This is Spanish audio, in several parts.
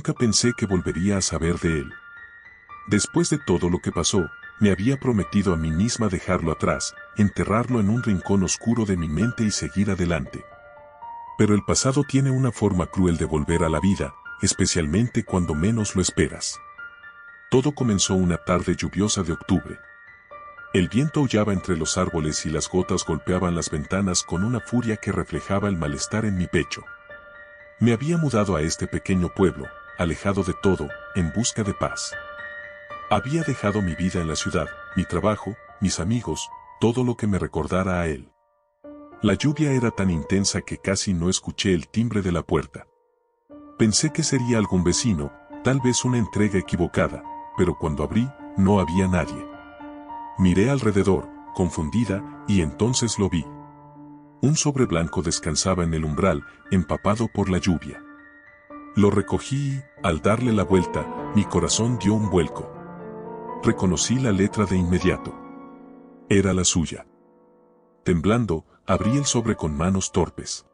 nunca pensé que volvería a saber de él. Después de todo lo que pasó, me había prometido a mí misma dejarlo atrás, enterrarlo en un rincón oscuro de mi mente y seguir adelante. Pero el pasado tiene una forma cruel de volver a la vida, especialmente cuando menos lo esperas. Todo comenzó una tarde lluviosa de octubre. El viento aullaba entre los árboles y las gotas golpeaban las ventanas con una furia que reflejaba el malestar en mi pecho. Me había mudado a este pequeño pueblo, alejado de todo, en busca de paz. Había dejado mi vida en la ciudad, mi trabajo, mis amigos, todo lo que me recordara a él. La lluvia era tan intensa que casi no escuché el timbre de la puerta. Pensé que sería algún vecino, tal vez una entrega equivocada, pero cuando abrí, no había nadie. Miré alrededor, confundida, y entonces lo vi. Un sobre blanco descansaba en el umbral, empapado por la lluvia. Lo recogí y, al darle la vuelta, mi corazón dio un vuelco. Reconocí la letra de inmediato. Era la suya. Temblando, abrí el sobre con manos torpes.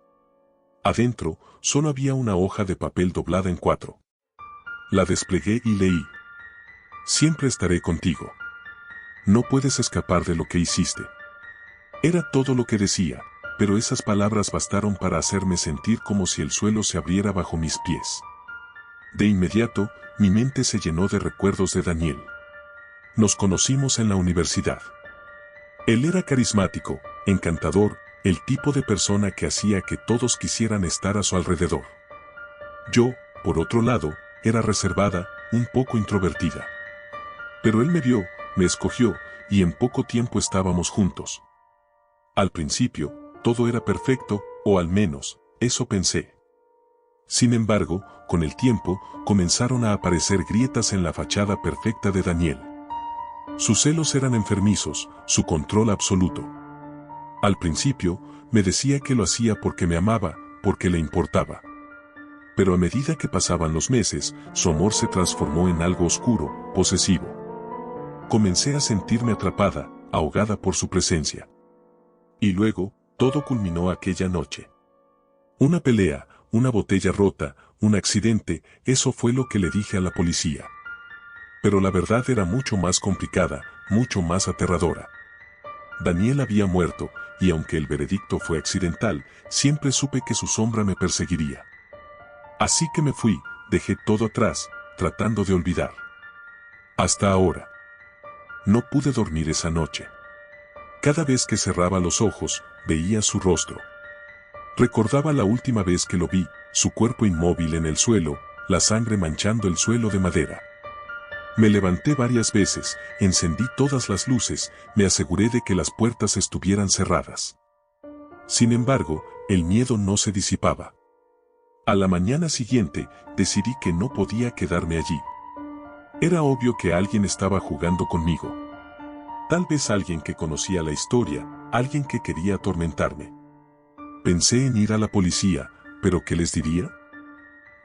Adentro, solo había una hoja de papel doblada en 4. La desplegué y leí. Siempre estaré contigo. No puedes escapar de lo que hiciste. Era todo lo que decía, pero esas palabras bastaron para hacerme sentir como si el suelo se abriera bajo mis pies. De inmediato, mi mente se llenó de recuerdos de Daniel. Nos conocimos en la universidad. Él era carismático, encantador, el tipo de persona que hacía que todos quisieran estar a su alrededor. Yo, por otro lado, era reservada, un poco introvertida. Pero él me vio, me escogió, y en poco tiempo estábamos juntos. Al principio, todo era perfecto, o al menos, eso pensé. Sin embargo, con el tiempo, comenzaron a aparecer grietas en la fachada perfecta de Daniel. Sus celos eran enfermizos, su control absoluto. Al principio, me decía que lo hacía porque me amaba, porque le importaba. Pero a medida que pasaban los meses, su amor se transformó en algo oscuro, posesivo. Comencé a sentirme atrapada, ahogada por su presencia. Y luego, todo culminó aquella noche. Una pelea, una botella rota, un accidente, eso fue lo que le dije a la policía. Pero la verdad era mucho más complicada, mucho más aterradora. Daniel había muerto, y aunque el veredicto fue accidental, siempre supe que su sombra me perseguiría. Así que me fui, dejé todo atrás, tratando de olvidar. Hasta ahora. No pude dormir esa noche. Cada vez que cerraba los ojos, veía su rostro. Recordaba la última vez que lo vi, su cuerpo inmóvil en el suelo, la sangre manchando el suelo de madera. Me levanté varias veces, encendí todas las luces, me aseguré de que las puertas estuvieran cerradas. Sin embargo, el miedo no se disipaba. A la mañana siguiente, decidí que no podía quedarme allí. Era obvio que alguien estaba jugando conmigo. Tal vez alguien que conocía la historia, alguien que quería atormentarme. Pensé en ir a la policía, pero ¿qué les diría?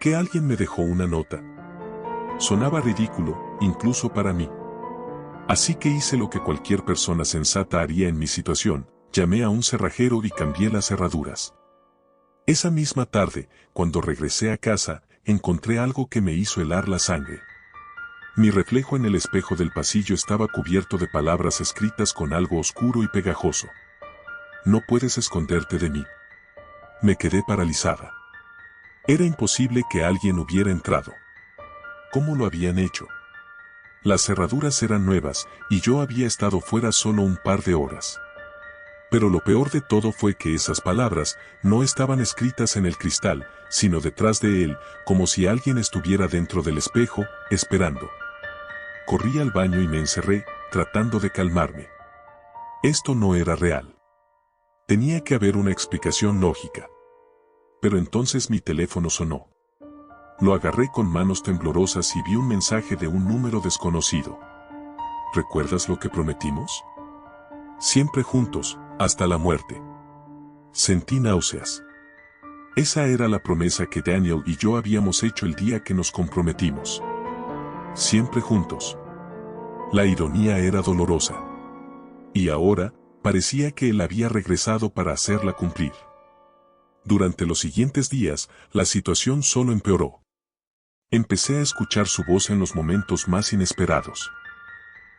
Que alguien me dejó una nota. Sonaba ridículo, incluso para mí. Así que hice lo que cualquier persona sensata haría en mi situación, llamé a un cerrajero y cambié las cerraduras. Esa misma tarde, cuando regresé a casa, encontré algo que me hizo helar la sangre. Mi reflejo en el espejo del pasillo estaba cubierto de palabras escritas con algo oscuro y pegajoso. No puedes esconderte de mí. Me quedé paralizada. Era imposible que alguien hubiera entrado. ¿Cómo lo habían hecho? Las cerraduras eran nuevas, y yo había estado fuera solo un par de horas. Pero lo peor de todo fue que esas palabras no estaban escritas en el cristal, sino detrás de él, como si alguien estuviera dentro del espejo, esperando. Corrí al baño y me encerré, tratando de calmarme. Esto no era real. Tenía que haber una explicación lógica. Pero entonces mi teléfono sonó. Lo agarré con manos temblorosas y vi un mensaje de un número desconocido. ¿Recuerdas lo que prometimos? Siempre juntos, hasta la muerte. Sentí náuseas. Esa era la promesa que Daniel y yo habíamos hecho el día que nos comprometimos. Siempre juntos. La ironía era dolorosa. Y ahora, parecía que él había regresado para hacerla cumplir. Durante los siguientes días, la situación solo empeoró. Empecé a escuchar su voz en los momentos más inesperados.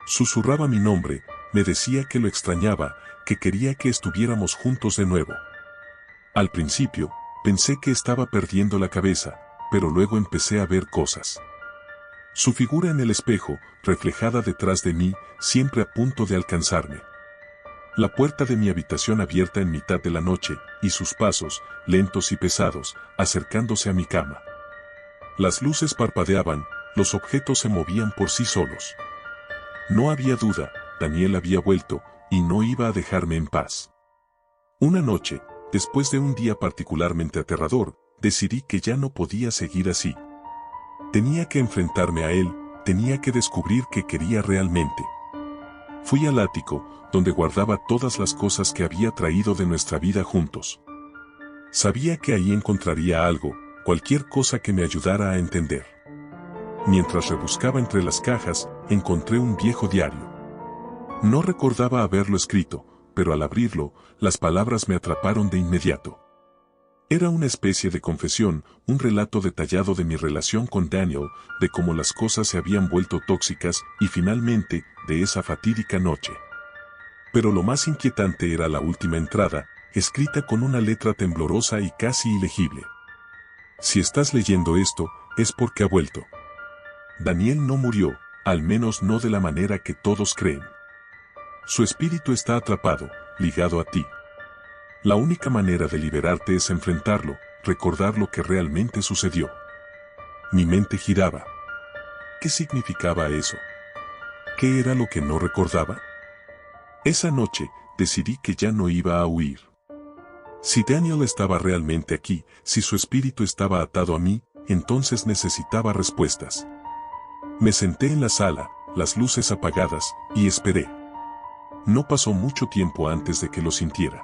Susurraba mi nombre, me decía que lo extrañaba, que quería que estuviéramos juntos de nuevo. Al principio, pensé que estaba perdiendo la cabeza, pero luego empecé a ver cosas. Su figura en el espejo, reflejada detrás de mí, siempre a punto de alcanzarme. La puerta de mi habitación abierta en mitad de la noche, y sus pasos, lentos y pesados, acercándose a mi cama. Las luces parpadeaban, los objetos se movían por sí solos. No había duda, Daniel había vuelto, y no iba a dejarme en paz. Una noche, después de un día particularmente aterrador, decidí que ya no podía seguir así. Tenía que enfrentarme a él, tenía que descubrir qué quería realmente. Fui al ático, donde guardaba todas las cosas que había traído de nuestra vida juntos. Sabía que ahí encontraría algo, cualquier cosa que me ayudara a entender. Mientras rebuscaba entre las cajas, encontré un viejo diario. No recordaba haberlo escrito, pero al abrirlo, las palabras me atraparon de inmediato. Era una especie de confesión, un relato detallado de mi relación con Daniel, de cómo las cosas se habían vuelto tóxicas y finalmente, de esa fatídica noche. Pero lo más inquietante era la última entrada, escrita con una letra temblorosa y casi ilegible. Si estás leyendo esto, es porque ha vuelto. Daniel no murió, al menos no de la manera que todos creen. Su espíritu está atrapado, ligado a ti. La única manera de liberarte es enfrentarlo, recordar lo que realmente sucedió. Mi mente giraba. ¿Qué significaba eso? ¿Qué era lo que no recordaba? Esa noche, decidí que ya no iba a huir. Si Daniel estaba realmente aquí, si su espíritu estaba atado a mí, entonces necesitaba respuestas. Me senté en la sala, las luces apagadas, y esperé. No pasó mucho tiempo antes de que lo sintiera.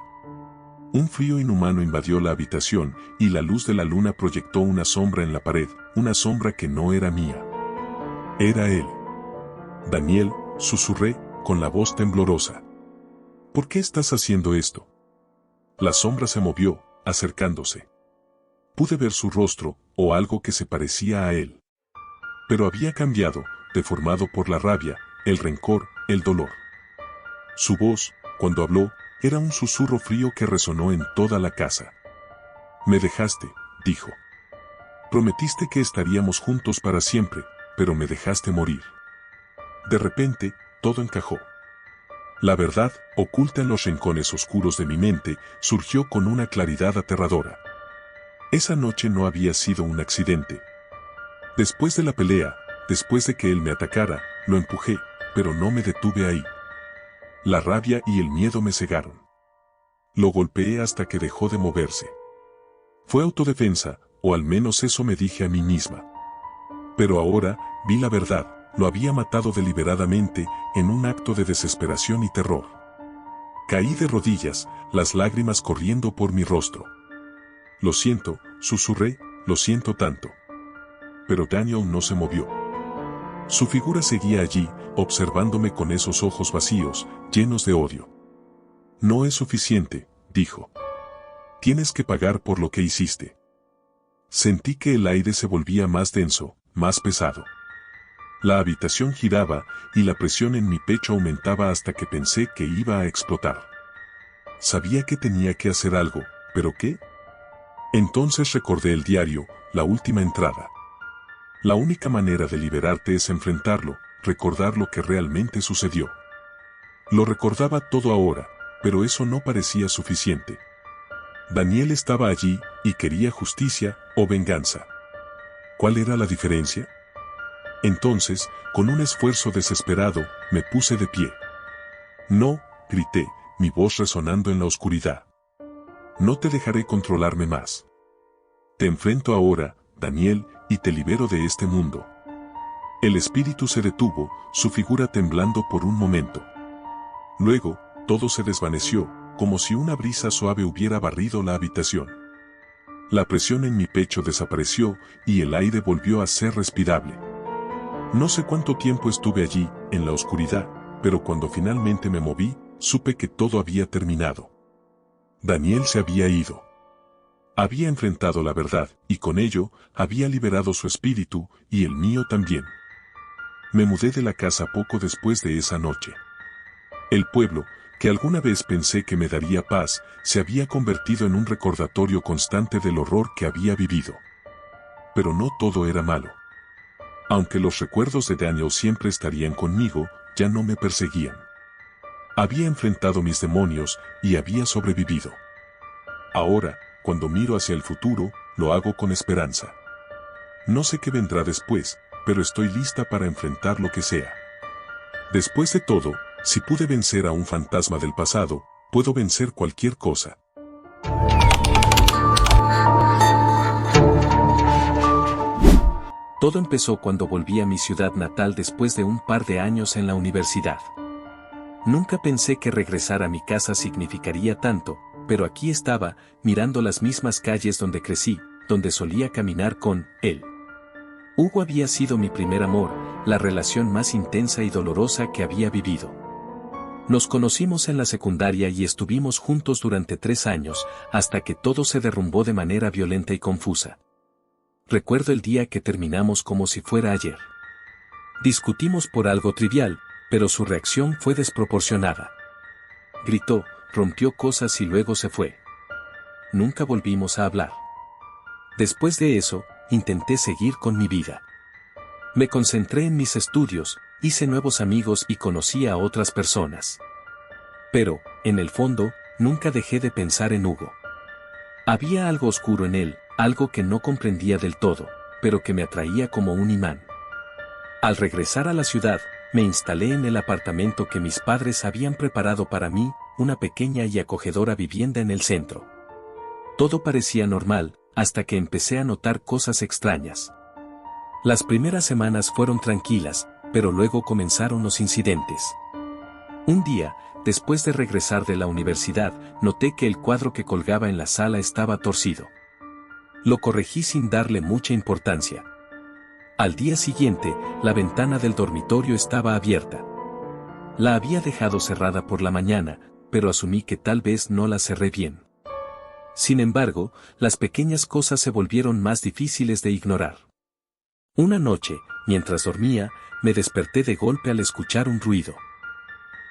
Un frío inhumano invadió la habitación, y la luz de la luna proyectó una sombra en la pared, una sombra que no era mía. Era él. Daniel, susurré, con la voz temblorosa. ¿Por qué estás haciendo esto? La sombra se movió, acercándose. Pude ver su rostro, o algo que se parecía a él. Pero había cambiado, deformado por la rabia, el rencor, el dolor. Su voz, cuando habló, era un susurro frío que resonó en toda la casa. Me dejaste, dijo. Prometiste que estaríamos juntos para siempre, pero me dejaste morir. De repente, todo encajó. La verdad, oculta en los rincones oscuros de mi mente, surgió con una claridad aterradora. Esa noche no había sido un accidente. Después de la pelea, después de que él me atacara, lo empujé, pero no me detuve ahí. La rabia y el miedo me cegaron. Lo golpeé hasta que dejó de moverse. Fue autodefensa, o al menos eso me dije a mí misma. Pero ahora, vi la verdad, lo había matado deliberadamente, en un acto de desesperación y terror. Caí de rodillas, las lágrimas corriendo por mi rostro. Lo siento, susurré, lo siento tanto. Pero Daniel no se movió. Su figura seguía allí, observándome con esos ojos vacíos, llenos de odio. No es suficiente, dijo. Tienes que pagar por lo que hiciste. Sentí que el aire se volvía más denso, más pesado. La habitación giraba, y la presión en mi pecho aumentaba hasta que pensé que iba a explotar. Sabía que tenía que hacer algo, ¿pero qué? Entonces recordé el diario, la última entrada. La única manera de liberarte es enfrentarlo, recordar lo que realmente sucedió. Lo recordaba todo ahora, pero eso no parecía suficiente. Daniel estaba allí, y quería justicia, o venganza. ¿Cuál era la diferencia? Entonces, con un esfuerzo desesperado, me puse de pie. No, grité, mi voz resonando en la oscuridad. No te dejaré controlarme más. Te enfrento ahora, Daniel, y te libero de este mundo. El espíritu se detuvo, su figura temblando por un momento. Luego, todo se desvaneció, como si una brisa suave hubiera barrido la habitación. La presión en mi pecho desapareció, y el aire volvió a ser respirable. No sé cuánto tiempo estuve allí, en la oscuridad, pero cuando finalmente me moví, supe que todo había terminado. Daniel se había ido. Había enfrentado la verdad, y con ello, había liberado su espíritu, y el mío también. Me mudé de la casa poco después de esa noche. El pueblo, que alguna vez pensé que me daría paz, se había convertido en un recordatorio constante del horror que había vivido. Pero no todo era malo. Aunque los recuerdos de Daniel siempre estarían conmigo, ya no me perseguían. Había enfrentado mis demonios y había sobrevivido. Ahora, cuando miro hacia el futuro, lo hago con esperanza. No sé qué vendrá después, pero estoy lista para enfrentar lo que sea. Después de todo, si pude vencer a un fantasma del pasado, puedo vencer cualquier cosa. Todo empezó cuando volví a mi ciudad natal después de un par de años en la universidad. Nunca pensé que regresar a mi casa significaría tanto, pero aquí estaba, mirando las mismas calles donde crecí, donde solía caminar con él. Hugo había sido mi primer amor, la relación más intensa y dolorosa que había vivido. Nos conocimos en la secundaria y estuvimos juntos durante 3 años, hasta que todo se derrumbó de manera violenta y confusa. Recuerdo el día que terminamos como si fuera ayer. Discutimos por algo trivial, pero su reacción fue desproporcionada. Gritó, rompió cosas y luego se fue. Nunca volvimos a hablar. Después de eso, intenté seguir con mi vida. Me concentré en mis estudios, hice nuevos amigos y conocí a otras personas. Pero, en el fondo, nunca dejé de pensar en Hugo. Había algo oscuro en él, algo que no comprendía del todo, pero que me atraía como un imán. Al regresar a la ciudad, me instalé en el apartamento que mis padres habían preparado para mí, una pequeña y acogedora vivienda en el centro. Todo parecía normal, hasta que empecé a notar cosas extrañas. Las primeras semanas fueron tranquilas, pero luego comenzaron los incidentes. Un día, después de regresar de la universidad, noté que el cuadro que colgaba en la sala estaba torcido. Lo corregí sin darle mucha importancia. Al día siguiente, la ventana del dormitorio estaba abierta. La había dejado cerrada por la mañana, pero asumí que tal vez no la cerré bien. Sin embargo, las pequeñas cosas se volvieron más difíciles de ignorar. Una noche, mientras dormía, me desperté de golpe al escuchar un ruido.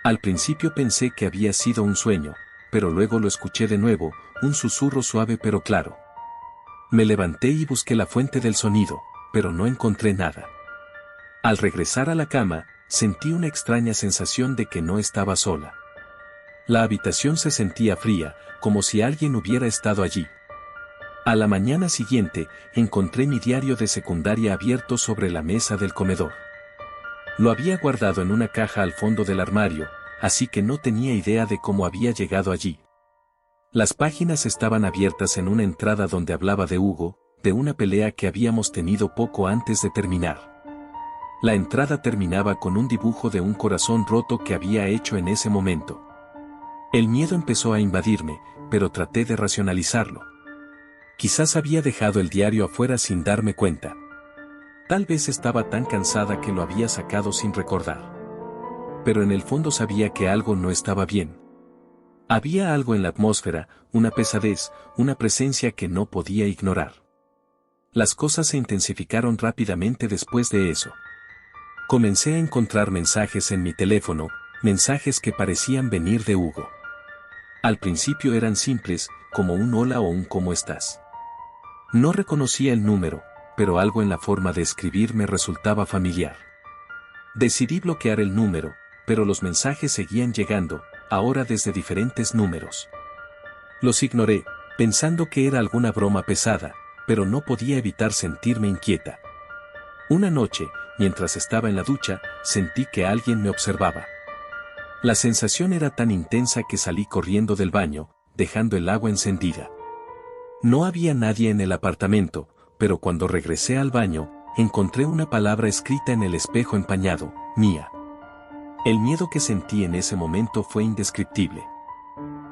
Al principio pensé que había sido un sueño, pero luego lo escuché de nuevo, un susurro suave pero claro. Me levanté y busqué la fuente del sonido, pero no encontré nada. Al regresar a la cama, sentí una extraña sensación de que no estaba sola. La habitación se sentía fría, como si alguien hubiera estado allí. A la mañana siguiente, encontré mi diario de secundaria abierto sobre la mesa del comedor. Lo había guardado en una caja al fondo del armario, así que no tenía idea de cómo había llegado allí. Las páginas estaban abiertas en una entrada donde hablaba de Hugo, de una pelea que habíamos tenido poco antes de terminar. La entrada terminaba con un dibujo de un corazón roto que había hecho en ese momento. El miedo empezó a invadirme, pero traté de racionalizarlo. Quizás había dejado el diario afuera sin darme cuenta. Tal vez estaba tan cansada que lo había sacado sin recordar. Pero en el fondo sabía que algo no estaba bien. Había algo en la atmósfera, una pesadez, una presencia que no podía ignorar. Las cosas se intensificaron rápidamente después de eso. Comencé a encontrar mensajes en mi teléfono, mensajes que parecían venir de Hugo. Al principio eran simples, como un hola o un ¿cómo estás? No reconocía el número, pero algo en la forma de escribir me resultaba familiar. Decidí bloquear el número, pero los mensajes seguían llegando, ahora desde diferentes números. Los ignoré, pensando que era alguna broma pesada, pero no podía evitar sentirme inquieta. Una noche, mientras estaba en la ducha, sentí que alguien me observaba. La sensación era tan intensa que salí corriendo del baño, dejando el agua encendida. No había nadie en el apartamento, pero cuando regresé al baño, encontré una palabra escrita en el espejo empañado, Mía. El miedo que sentí en ese momento fue indescriptible.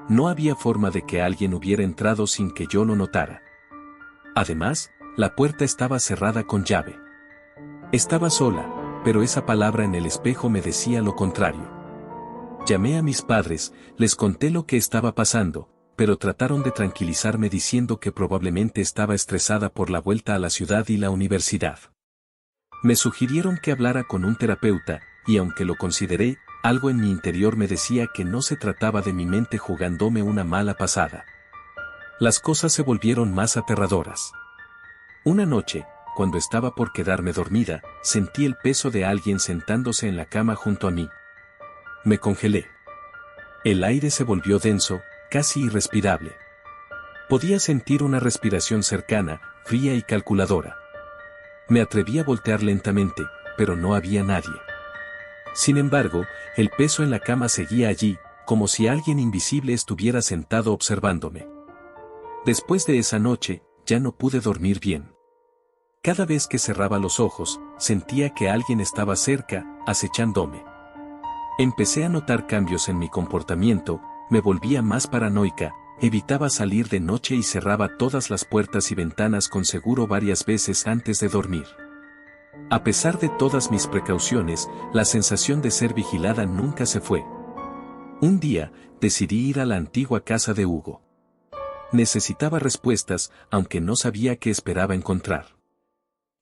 No había forma de que alguien hubiera entrado sin que yo lo notara. Además, la puerta estaba cerrada con llave. Estaba sola, pero esa palabra en el espejo me decía lo contrario. Llamé a mis padres, les conté lo que estaba pasando, pero trataron de tranquilizarme diciendo que probablemente estaba estresada por la vuelta a la ciudad y la universidad. Me sugirieron que hablara con un terapeuta, y aunque lo consideré, algo en mi interior me decía que no se trataba de mi mente jugándome una mala pasada. Las cosas se volvieron más aterradoras. Una noche, cuando estaba por quedarme dormida, sentí el peso de alguien sentándose en la cama junto a mí. Me congelé. El aire se volvió denso, casi irrespirable. Podía sentir una respiración cercana, fría y calculadora. Me atreví a voltear lentamente, pero no había nadie. Sin embargo, el peso en la cama seguía allí, como si alguien invisible estuviera sentado observándome. Después de esa noche, ya no pude dormir bien. Cada vez que cerraba los ojos, sentía que alguien estaba cerca, acechándome. Empecé a notar cambios en mi comportamiento, me volvía más paranoica, evitaba salir de noche y cerraba todas las puertas y ventanas con seguro varias veces antes de dormir. A pesar de todas mis precauciones, la sensación de ser vigilada nunca se fue. Un día, decidí ir a la antigua casa de Hugo. Necesitaba respuestas, aunque no sabía qué esperaba encontrar.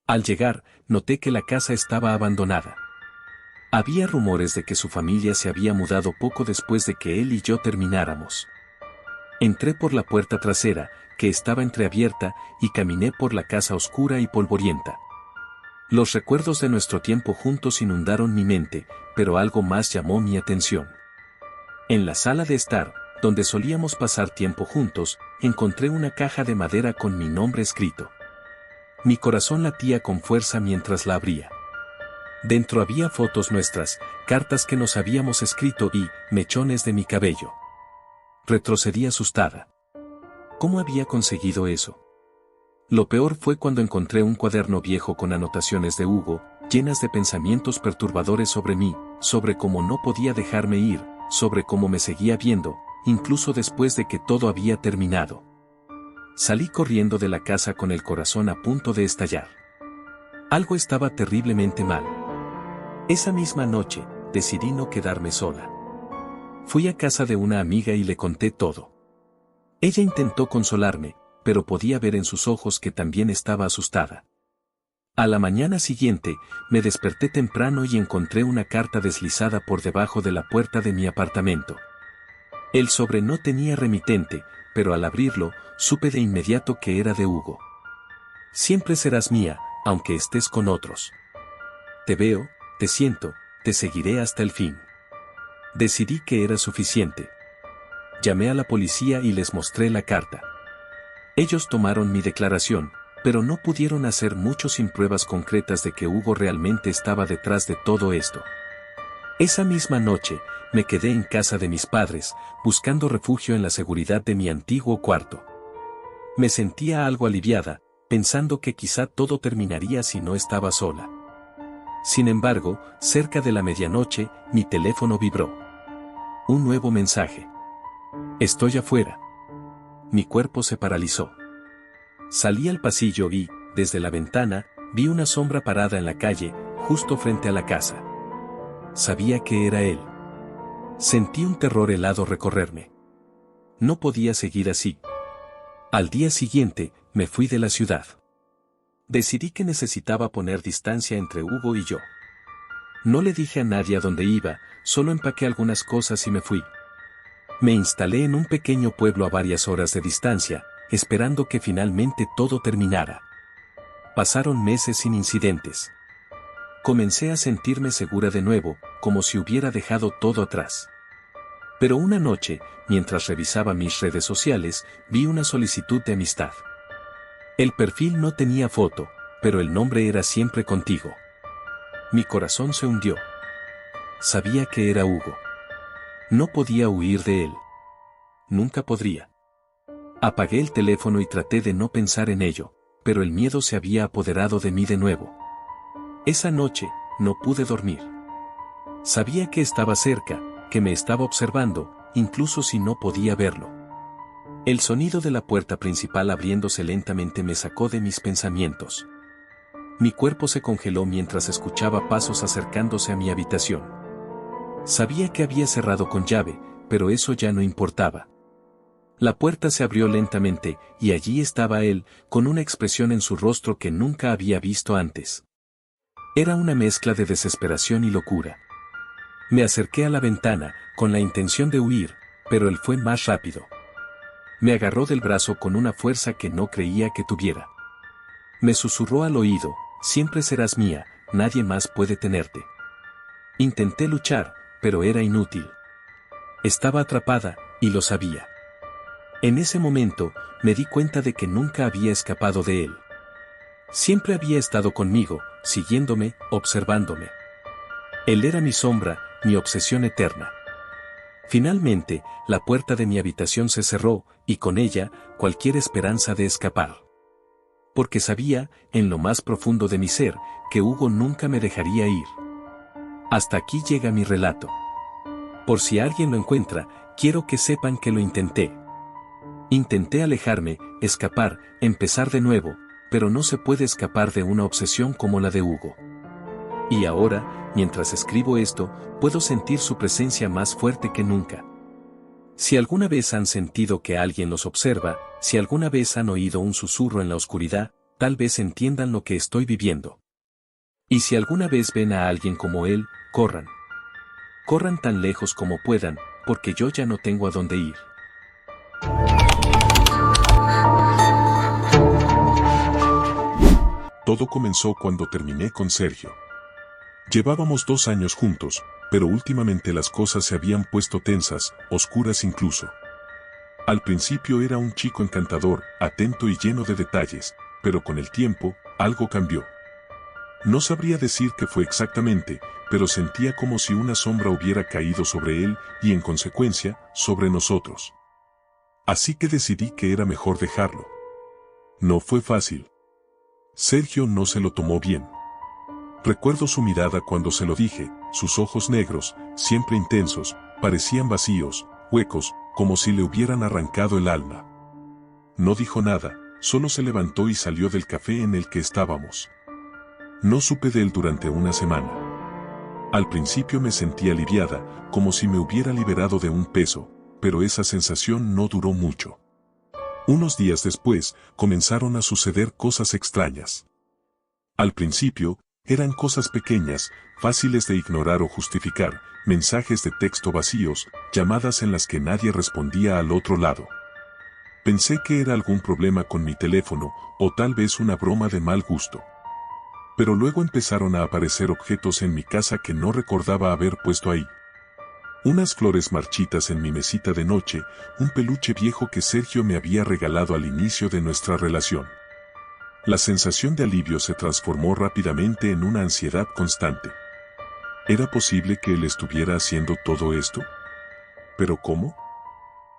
Al llegar, noté que la casa estaba abandonada. Había rumores de que su familia se había mudado poco después de que él y yo termináramos. Entré por la puerta trasera, que estaba entreabierta, y caminé por la casa oscura y polvorienta. Los recuerdos de nuestro tiempo juntos inundaron mi mente, pero algo más llamó mi atención. En la sala de estar, donde solíamos pasar tiempo juntos, encontré una caja de madera con mi nombre escrito. Mi corazón latía con fuerza mientras la abría. Dentro había fotos nuestras, cartas que nos habíamos escrito y mechones de mi cabello. Retrocedí asustada. ¿Cómo había conseguido eso? Lo peor fue cuando encontré un cuaderno viejo con anotaciones de Hugo, llenas de pensamientos perturbadores sobre mí, sobre cómo no podía dejarme ir, sobre cómo me seguía viendo, incluso después de que todo había terminado. Salí corriendo de la casa con el corazón a punto de estallar. Algo estaba terriblemente mal. Esa misma noche, decidí no quedarme sola. Fui a casa de una amiga y le conté todo. Ella intentó consolarme, pero podía ver en sus ojos que también estaba asustada. A la mañana siguiente, me desperté temprano y encontré una carta deslizada por debajo de la puerta de mi apartamento. El sobre no tenía remitente, pero al abrirlo, supe de inmediato que era de Hugo. Siempre serás mía, aunque estés con otros. Te veo, te siento, te seguiré hasta el fin. Decidí que era suficiente. Llamé a la policía y les mostré la carta. Ellos tomaron mi declaración, pero no pudieron hacer mucho sin pruebas concretas de que Hugo realmente estaba detrás de todo esto. Esa misma noche, me quedé en casa de mis padres, buscando refugio en la seguridad de mi antiguo cuarto. Me sentía algo aliviada, pensando que quizá todo terminaría si no estaba sola. Sin embargo, cerca de la medianoche, mi teléfono vibró. Un nuevo mensaje. Estoy afuera. Mi cuerpo se paralizó. Salí al pasillo y, desde la ventana, vi una sombra parada en la calle, justo frente a la casa. Sabía que era él. Sentí un terror helado recorrerme. No podía seguir así. Al día siguiente, me fui de la ciudad. Decidí que necesitaba poner distancia entre Hugo y yo. No le dije a nadie a dónde iba, solo empaqué algunas cosas y me fui. Me instalé en un pequeño pueblo a varias horas de distancia, esperando que finalmente todo terminara. Pasaron meses sin incidentes. Comencé a sentirme segura de nuevo, como si hubiera dejado todo atrás. Pero una noche, mientras revisaba mis redes sociales, vi una solicitud de amistad. El perfil no tenía foto, pero el nombre era siempre contigo. Mi corazón se hundió. Sabía que era Hugo. No podía huir de él. Nunca podría. Apagué el teléfono y traté de no pensar en ello, pero el miedo se había apoderado de mí de nuevo. Esa noche, no pude dormir. Sabía que estaba cerca, que me estaba observando, incluso si no podía verlo. El sonido de la puerta principal abriéndose lentamente me sacó de mis pensamientos. Mi cuerpo se congeló mientras escuchaba pasos acercándose a mi habitación. Sabía que había cerrado con llave, pero eso ya no importaba. La puerta se abrió lentamente, y allí estaba él, con una expresión en su rostro que nunca había visto antes. Era una mezcla de desesperación y locura. Me acerqué a la ventana, con la intención de huir, pero él fue más rápido. Me agarró del brazo con una fuerza que no creía que tuviera. Me susurró al oído, siempre serás mía, nadie más puede tenerte. Intenté luchar, pero era inútil. Estaba atrapada, y lo sabía. En ese momento, me di cuenta de que nunca había escapado de él. Siempre había estado conmigo, siguiéndome, observándome. Él era mi sombra, mi obsesión eterna. Finalmente, la puerta de mi habitación se cerró, y con ella, cualquier esperanza de escapar. Porque sabía, en lo más profundo de mi ser, que Hugo nunca me dejaría ir. Hasta aquí llega mi relato. Por si alguien lo encuentra, quiero que sepan que lo intenté. Intenté alejarme, escapar, empezar de nuevo, pero no se puede escapar de una obsesión como la de Hugo. Y ahora, mientras escribo esto, puedo sentir su presencia más fuerte que nunca. Si alguna vez han sentido que alguien los observa, si alguna vez han oído un susurro en la oscuridad, tal vez entiendan lo que estoy viviendo. Y si alguna vez ven a alguien como él, corran. Corran tan lejos como puedan, porque yo ya no tengo a dónde ir. Todo comenzó cuando terminé con Sergio. Llevábamos 2 años juntos, pero últimamente las cosas se habían puesto tensas, oscuras incluso. Al principio era un chico encantador, atento y lleno de detalles, pero con el tiempo, algo cambió. No sabría decir qué fue exactamente, pero sentía como si una sombra hubiera caído sobre él y en consecuencia, sobre nosotros. Así que decidí que era mejor dejarlo. No fue fácil. Sergio no se lo tomó bien. Recuerdo su mirada cuando se lo dije, sus ojos negros, siempre intensos, parecían vacíos, huecos, como si le hubieran arrancado el alma. No dijo nada, solo se levantó y salió del café en el que estábamos. No supe de él durante una semana. Al principio me sentí aliviada, como si me hubiera liberado de un peso, pero esa sensación no duró mucho. Unos días después, comenzaron a suceder cosas extrañas. Al principio, eran cosas pequeñas, fáciles de ignorar o justificar, mensajes de texto vacíos, llamadas en las que nadie respondía al otro lado. Pensé que era algún problema con mi teléfono, o tal vez una broma de mal gusto. Pero luego empezaron a aparecer objetos en mi casa que no recordaba haber puesto ahí. Unas flores marchitas en mi mesita de noche, un peluche viejo que Sergio me había regalado al inicio de nuestra relación. La sensación de alivio se transformó rápidamente en una ansiedad constante. ¿Era posible que él estuviera haciendo todo esto? ¿Pero cómo?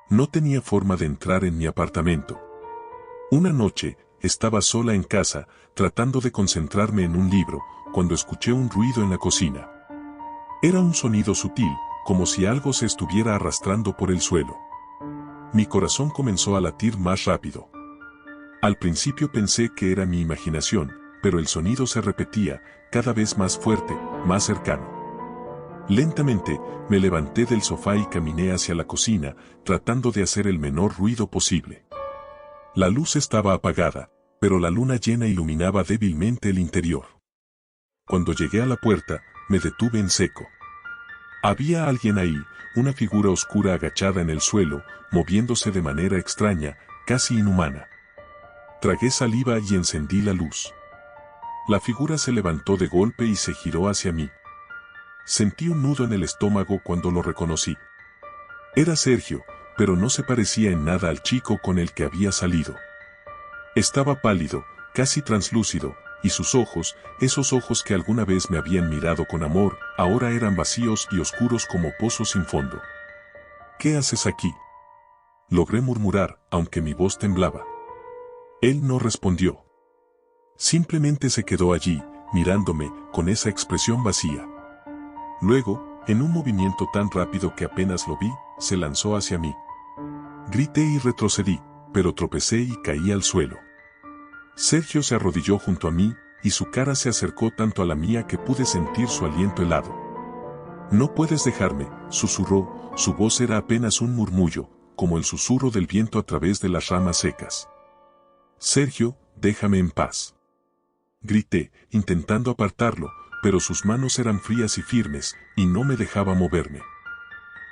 No tenía forma de entrar en mi apartamento. Una noche, estaba sola en casa, tratando de concentrarme en un libro, cuando escuché un ruido en la cocina. Era un sonido sutil, como si algo se estuviera arrastrando por el suelo. Mi corazón comenzó a latir más rápido. Al principio pensé que era mi imaginación, pero el sonido se repetía, cada vez más fuerte, más cercano. Lentamente, me levanté del sofá y caminé hacia la cocina, tratando de hacer el menor ruido posible. La luz estaba apagada, pero la luna llena iluminaba débilmente el interior. Cuando llegué a la puerta, me detuve en seco. Había alguien ahí, una figura oscura agachada en el suelo, moviéndose de manera extraña, casi inhumana. Tragué saliva y encendí la luz. La figura se levantó de golpe y se giró hacia mí. Sentí un nudo en el estómago cuando lo reconocí. Era Sergio, pero no se parecía en nada al chico con el que había salido. Estaba pálido, casi translúcido, y sus ojos, esos ojos que alguna vez me habían mirado con amor, ahora eran vacíos y oscuros como pozos sin fondo. ¿Qué haces aquí?, logré murmurar, aunque mi voz temblaba. Él no respondió. Simplemente se quedó allí, mirándome, con esa expresión vacía. Luego, en un movimiento tan rápido que apenas lo vi, se lanzó hacia mí. Grité y retrocedí, pero tropecé y caí al suelo. Sergio se arrodilló junto a mí, y su cara se acercó tanto a la mía que pude sentir su aliento helado. «No puedes dejarme», susurró, su voz era apenas un murmullo, como el susurro del viento a través de las ramas secas. «Sergio, déjame en paz», grité, intentando apartarlo, pero sus manos eran frías y firmes, y no me dejaba moverme.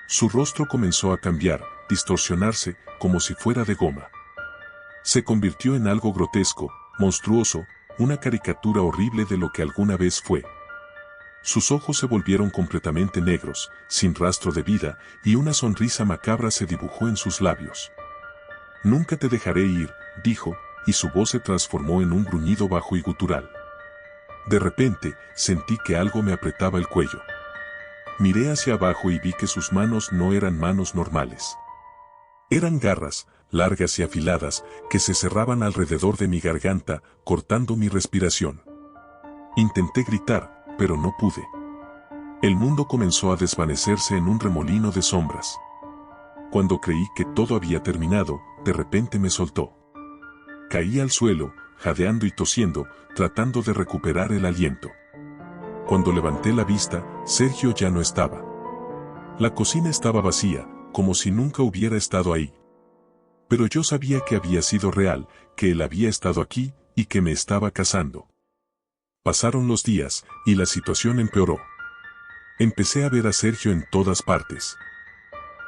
Su rostro comenzó a cambiar, distorsionarse, como si fuera de goma. Se convirtió en algo grotesco, monstruoso, una caricatura horrible de lo que alguna vez fue. Sus ojos se volvieron completamente negros, sin rastro de vida, y una sonrisa macabra se dibujó en sus labios. «Nunca te dejaré ir», dijo, y su voz se transformó en un gruñido bajo y gutural. De repente, sentí que algo me apretaba el cuello. Miré hacia abajo y vi que sus manos no eran manos normales. Eran garras, largas y afiladas, que se cerraban alrededor de mi garganta, cortando mi respiración. Intenté gritar, pero no pude. El mundo comenzó a desvanecerse en un remolino de sombras. Cuando creí que todo había terminado, de repente me soltó. Caí al suelo, jadeando y tosiendo, tratando de recuperar el aliento. Cuando levanté la vista, Sergio ya no estaba. La cocina estaba vacía, como si nunca hubiera estado ahí. Pero yo sabía que había sido real, que él había estado aquí, y que me estaba cazando. Pasaron los días, y la situación empeoró. Empecé a ver a Sergio en todas partes.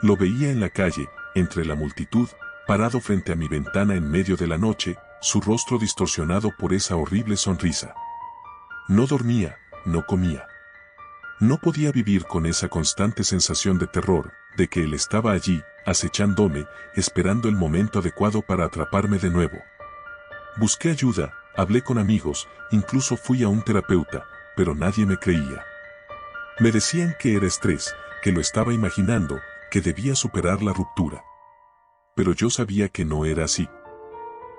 Lo veía en la calle, entre la multitud, parado frente a mi ventana en medio de la noche, su rostro distorsionado por esa horrible sonrisa. No dormía, no comía. No podía vivir con esa constante sensación de terror, de que él estaba allí, acechándome, esperando el momento adecuado para atraparme de nuevo. Busqué ayuda, hablé con amigos, incluso fui a un terapeuta, pero nadie me creía. Me decían que era estrés, que lo estaba imaginando, que debía superar la ruptura. Pero yo sabía que no era así.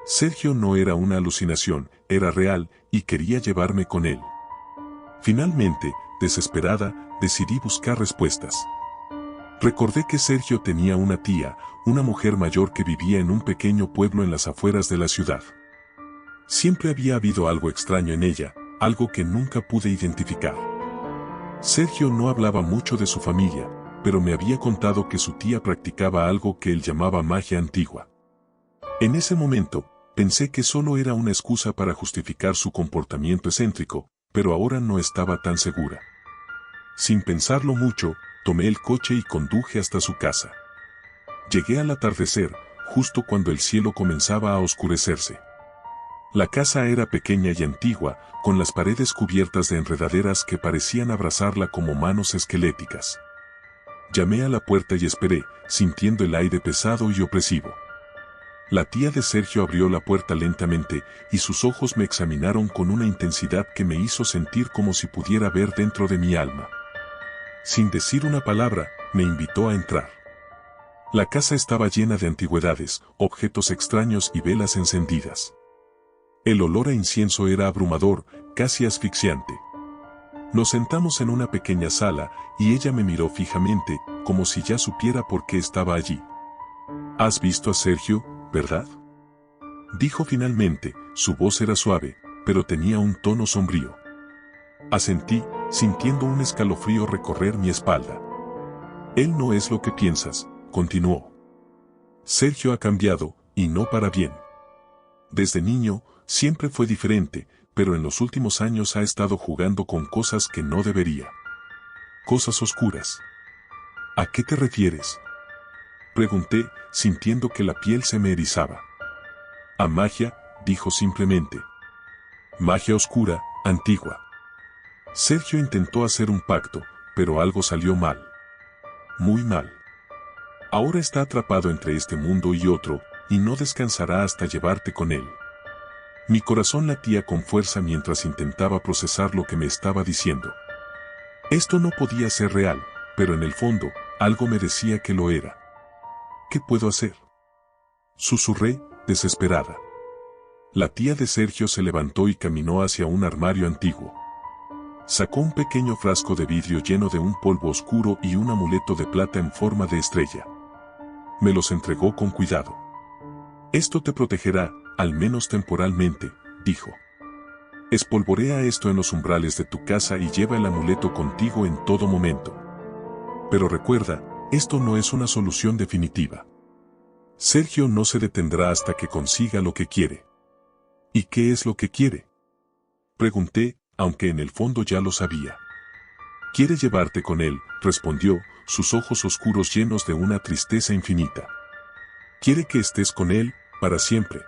Sergio no era una alucinación, era real, y quería llevarme con él. Finalmente, desesperada, decidí buscar respuestas. Recordé que Sergio tenía una tía, una mujer mayor que vivía en un pequeño pueblo en las afueras de la ciudad. Siempre había habido algo extraño en ella, algo que nunca pude identificar. Sergio no hablaba mucho de su familia, pero me había contado que su tía practicaba algo que él llamaba magia antigua. En ese momento, pensé que solo era una excusa para justificar su comportamiento excéntrico, pero ahora no estaba tan segura. Sin pensarlo mucho, tomé el coche y conduje hasta su casa. Llegué al atardecer, justo cuando el cielo comenzaba a oscurecerse. La casa era pequeña y antigua, con las paredes cubiertas de enredaderas que parecían abrazarla como manos esqueléticas. Llamé a la puerta y esperé, sintiendo el aire pesado y opresivo. La tía de Sergio abrió la puerta lentamente, y sus ojos me examinaron con una intensidad que me hizo sentir como si pudiera ver dentro de mi alma. Sin decir una palabra, me invitó a entrar. La casa estaba llena de antigüedades, objetos extraños y velas encendidas. El olor a incienso era abrumador, casi asfixiante. Nos sentamos en una pequeña sala, y ella me miró fijamente, como si ya supiera por qué estaba allí. «¿Has visto a Sergio, verdad?», dijo finalmente. Su voz era suave, pero tenía un tono sombrío. Asentí, sintiendo un escalofrío recorrer mi espalda. «Él no es lo que piensas», continuó. «Sergio ha cambiado, y no para bien. Desde niño, siempre fue diferente, pero en los últimos años ha estado jugando con cosas que no debería. Cosas oscuras». «¿A qué te refieres?», pregunté, sintiendo que la piel se me erizaba. «A magia», dijo simplemente. «Magia oscura, antigua». Sergio intentó hacer un pacto, pero algo salió mal. Muy mal. Ahora está atrapado entre este mundo y otro, y no descansará hasta llevarte con él. Mi corazón latía con fuerza mientras intentaba procesar lo que me estaba diciendo. Esto no podía ser real, pero en el fondo, algo me decía que lo era. ¿Qué puedo hacer?, susurré, desesperada. La tía de Sergio se levantó y caminó hacia un armario antiguo. Sacó un pequeño frasco de vidrio lleno de un polvo oscuro y un amuleto de plata en forma de estrella. Me los entregó con cuidado. «Esto te protegerá, al menos temporalmente», dijo. «Espolvorea esto en los umbrales de tu casa y lleva el amuleto contigo en todo momento. Pero recuerda, esto no es una solución definitiva. Sergio no se detendrá hasta que consiga lo que quiere. ¿Y qué es lo que quiere? Pregunté, aunque en el fondo ya lo sabía. Quiere llevarte con él, respondió, sus ojos oscuros llenos de una tristeza infinita. Quiere que estés con él, para siempre.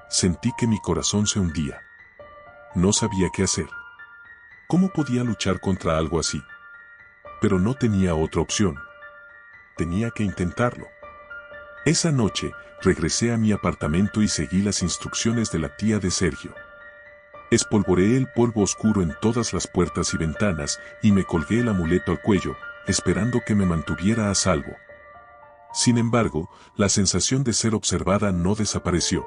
Sentí que mi corazón se hundía. No sabía qué hacer. ¿Cómo podía luchar contra algo así? Pero no tenía otra opción. Tenía que intentarlo. Esa noche, regresé a mi apartamento y seguí las instrucciones de la tía de Sergio. Espolvoreé el polvo oscuro en todas las puertas y ventanas y me colgué el amuleto al cuello, esperando que me mantuviera a salvo. Sin embargo, la sensación de ser observada no desapareció.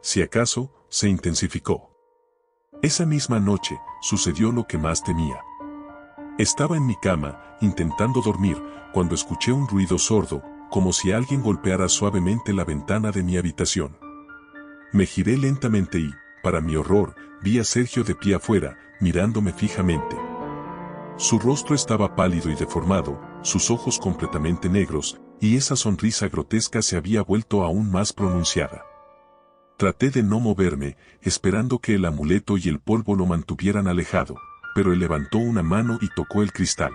Si acaso, se intensificó. Esa misma noche, sucedió lo que más temía. Estaba en mi cama, intentando dormir, cuando escuché un ruido sordo, como si alguien golpeara suavemente la ventana de mi habitación. Me giré lentamente y, para mi horror, vi a Sergio de pie afuera, mirándome fijamente. Su rostro estaba pálido y deformado, sus ojos completamente negros, y esa sonrisa grotesca se había vuelto aún más pronunciada. Traté de no moverme, esperando que el amuleto y el polvo lo mantuvieran alejado, pero él levantó una mano y tocó el cristal.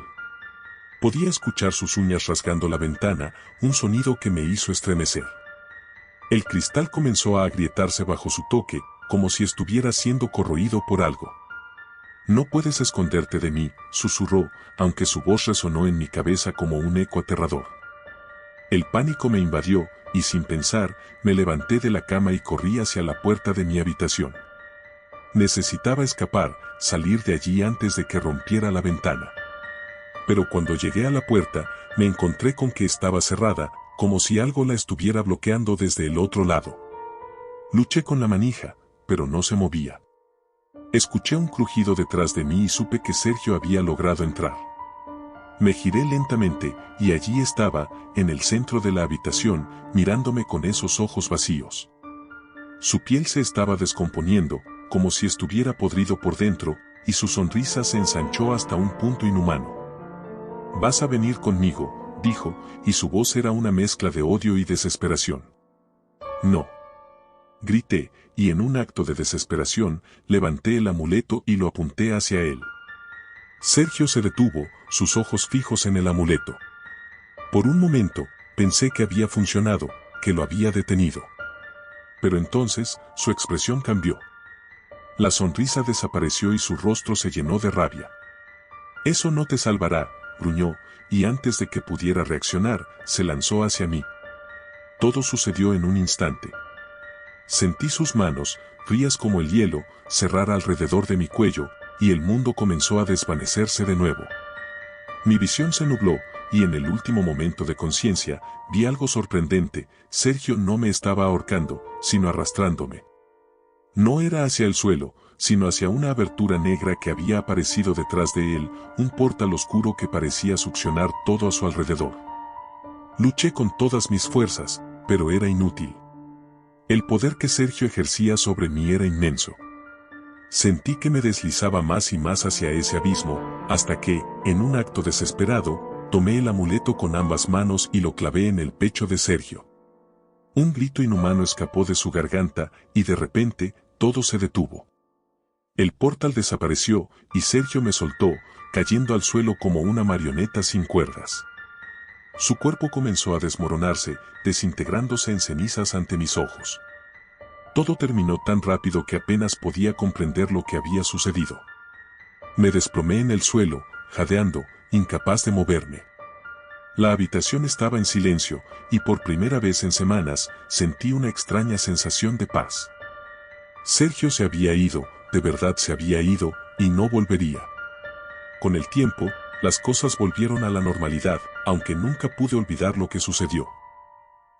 Podía escuchar sus uñas rasgando la ventana, un sonido que me hizo estremecer. El cristal comenzó a agrietarse bajo su toque, como si estuviera siendo corroído por algo. «No puedes esconderte de mí», susurró, aunque su voz resonó en mi cabeza como un eco aterrador. El pánico me invadió, y sin pensar, me levanté de la cama y corrí hacia la puerta de mi habitación. Necesitaba escapar, salir de allí antes de que rompiera la ventana. Pero cuando llegué a la puerta, me encontré con que estaba cerrada, como si algo la estuviera bloqueando desde el otro lado. Luché con la manija, pero no se movía. Escuché un crujido detrás de mí y supe que Sergio había logrado entrar. Me giré lentamente, y allí estaba, en el centro de la habitación, mirándome con esos ojos vacíos. Su piel se estaba descomponiendo, como si estuviera podrido por dentro, y su sonrisa se ensanchó hasta un punto inhumano. «Vas a venir conmigo», dijo, y su voz era una mezcla de odio y desesperación. «No», grité, y en un acto de desesperación, levanté el amuleto y lo apunté hacia él. Sergio se detuvo, sus ojos fijos en el amuleto. Por un momento, pensé que había funcionado, que lo había detenido. Pero entonces, su expresión cambió. La sonrisa desapareció y su rostro se llenó de rabia. «Eso no te salvará», gruñó, y antes de que pudiera reaccionar, se lanzó hacia mí. Todo sucedió en un instante. Sentí sus manos, frías como el hielo, cerrar alrededor de mi cuello, y el mundo comenzó a desvanecerse de nuevo. Mi visión se nubló, y en el último momento de conciencia, vi algo sorprendente: Sergio no me estaba ahorcando, sino arrastrándome. No era hacia el suelo, sino hacia una abertura negra que había aparecido detrás de él, un portal oscuro que parecía succionar todo a su alrededor. Luché con todas mis fuerzas, pero era inútil. El poder que Sergio ejercía sobre mí era inmenso. Sentí que me deslizaba más y más hacia ese abismo, hasta que, en un acto desesperado, tomé el amuleto con ambas manos y lo clavé en el pecho de Sergio. Un grito inhumano escapó de su garganta, y de repente, todo se detuvo. El portal desapareció, y Sergio me soltó, cayendo al suelo como una marioneta sin cuerdas. Su cuerpo comenzó a desmoronarse, desintegrándose en cenizas ante mis ojos. Todo terminó tan rápido que apenas podía comprender lo que había sucedido. Me desplomé en el suelo, jadeando, incapaz de moverme. La habitación estaba en silencio, y por primera vez en semanas, sentí una extraña sensación de paz. Sergio se había ido, de verdad se había ido, y no volvería. Con el tiempo, las cosas volvieron a la normalidad, aunque nunca pude olvidar lo que sucedió.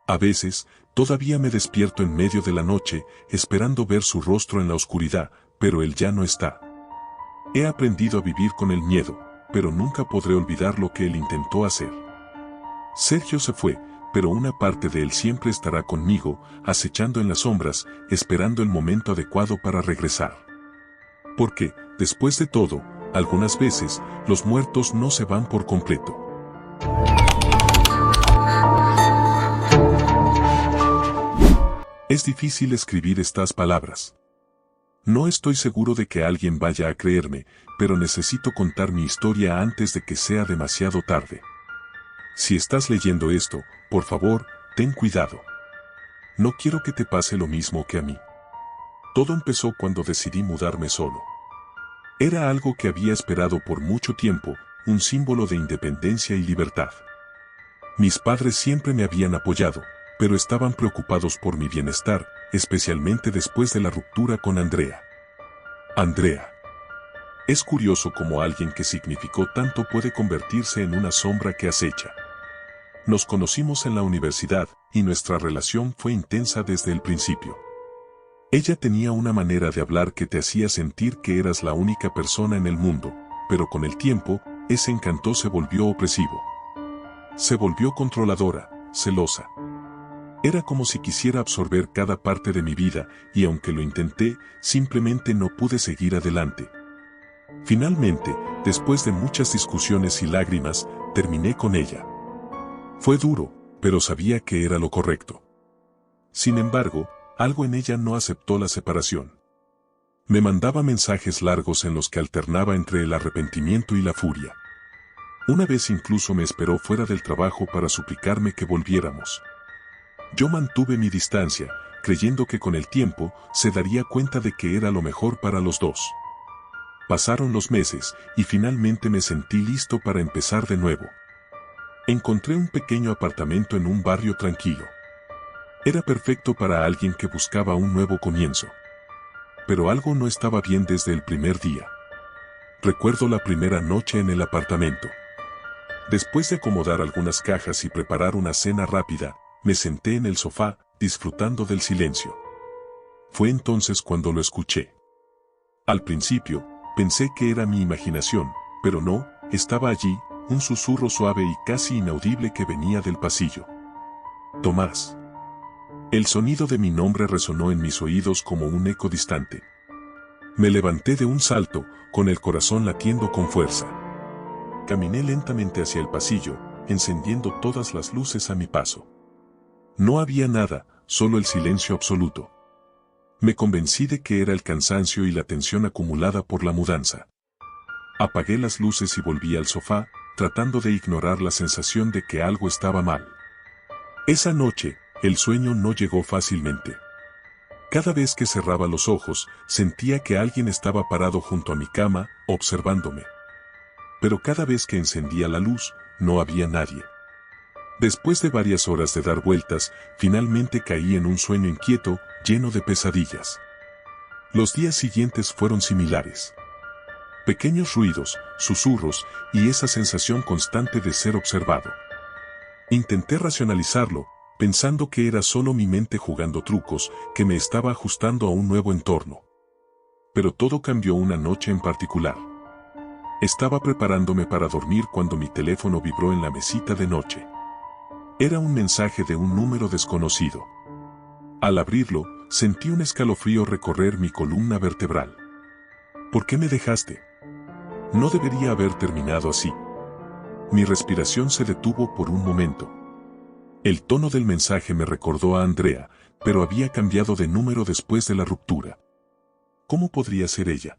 A veces, todavía me despierto en medio de la noche, esperando ver su rostro en la oscuridad, pero él ya no está. He aprendido a vivir con el miedo, pero nunca podré olvidar lo que él intentó hacer. Sergio se fue, pero una parte de él siempre estará conmigo, acechando en las sombras, esperando el momento adecuado para regresar. Porque, después de todo, algunas veces, los muertos no se van por completo. Es difícil escribir estas palabras. No estoy seguro de que alguien vaya a creerme, pero necesito contar mi historia antes de que sea demasiado tarde. Si estás leyendo esto, por favor, ten cuidado. No quiero que te pase lo mismo que a mí. Todo empezó cuando decidí mudarme solo. Era algo que había esperado por mucho tiempo, un símbolo de independencia y libertad. Mis padres siempre me habían apoyado, pero estaban preocupados por mi bienestar, especialmente después de la ruptura con Andrea. Andrea. Es curioso cómo alguien que significó tanto puede convertirse en una sombra que acecha. Nos conocimos en la universidad, y nuestra relación fue intensa desde el principio. Ella tenía una manera de hablar que te hacía sentir que eras la única persona en el mundo, pero con el tiempo, ese encanto se volvió opresivo. Se volvió controladora, celosa. Era como si quisiera absorber cada parte de mi vida, y aunque lo intenté, simplemente no pude seguir adelante. Finalmente, después de muchas discusiones y lágrimas, terminé con ella. Fue duro, pero sabía que era lo correcto. Sin embargo, algo en ella no aceptó la separación. Me mandaba mensajes largos en los que alternaba entre el arrepentimiento y la furia. Una vez incluso me esperó fuera del trabajo para suplicarme que volviéramos. Yo mantuve mi distancia, creyendo que con el tiempo se daría cuenta de que era lo mejor para los dos. Pasaron los meses y finalmente me sentí listo para empezar de nuevo. Encontré un pequeño apartamento en un barrio tranquilo. Era perfecto para alguien que buscaba un nuevo comienzo. Pero algo no estaba bien desde el primer día. Recuerdo la primera noche en el apartamento. Después de acomodar algunas cajas y preparar una cena rápida, me senté en el sofá, disfrutando del silencio. Fue entonces cuando lo escuché. Al principio, pensé que era mi imaginación, pero no, estaba allí, un susurro suave y casi inaudible que venía del pasillo. Tomás. El sonido de mi nombre resonó en mis oídos como un eco distante. Me levanté de un salto, con el corazón latiendo con fuerza. Caminé lentamente hacia el pasillo, encendiendo todas las luces a mi paso. No había nada, solo el silencio absoluto. Me convencí de que era el cansancio y la tensión acumulada por la mudanza. Apagué las luces y volví al sofá, tratando de ignorar la sensación de que algo estaba mal. Esa noche, el sueño no llegó fácilmente. Cada vez que cerraba los ojos, sentía que alguien estaba parado junto a mi cama, observándome. Pero cada vez que encendía la luz, no había nadie. Después de varias horas de dar vueltas, finalmente caí en un sueño inquieto, lleno de pesadillas. Los días siguientes fueron similares. Pequeños ruidos, susurros, y esa sensación constante de ser observado. Intenté racionalizarlo, pensando que era solo mi mente jugando trucos, que me estaba ajustando a un nuevo entorno. Pero todo cambió una noche en particular. Estaba preparándome para dormir cuando mi teléfono vibró en la mesita de noche. Era un mensaje de un número desconocido. Al abrirlo, sentí un escalofrío recorrer mi columna vertebral. ¿Por qué me dejaste? No debería haber terminado así. Mi respiración se detuvo por un momento. El tono del mensaje me recordó a Andrea, pero había cambiado de número después de la ruptura. ¿Cómo podría ser ella?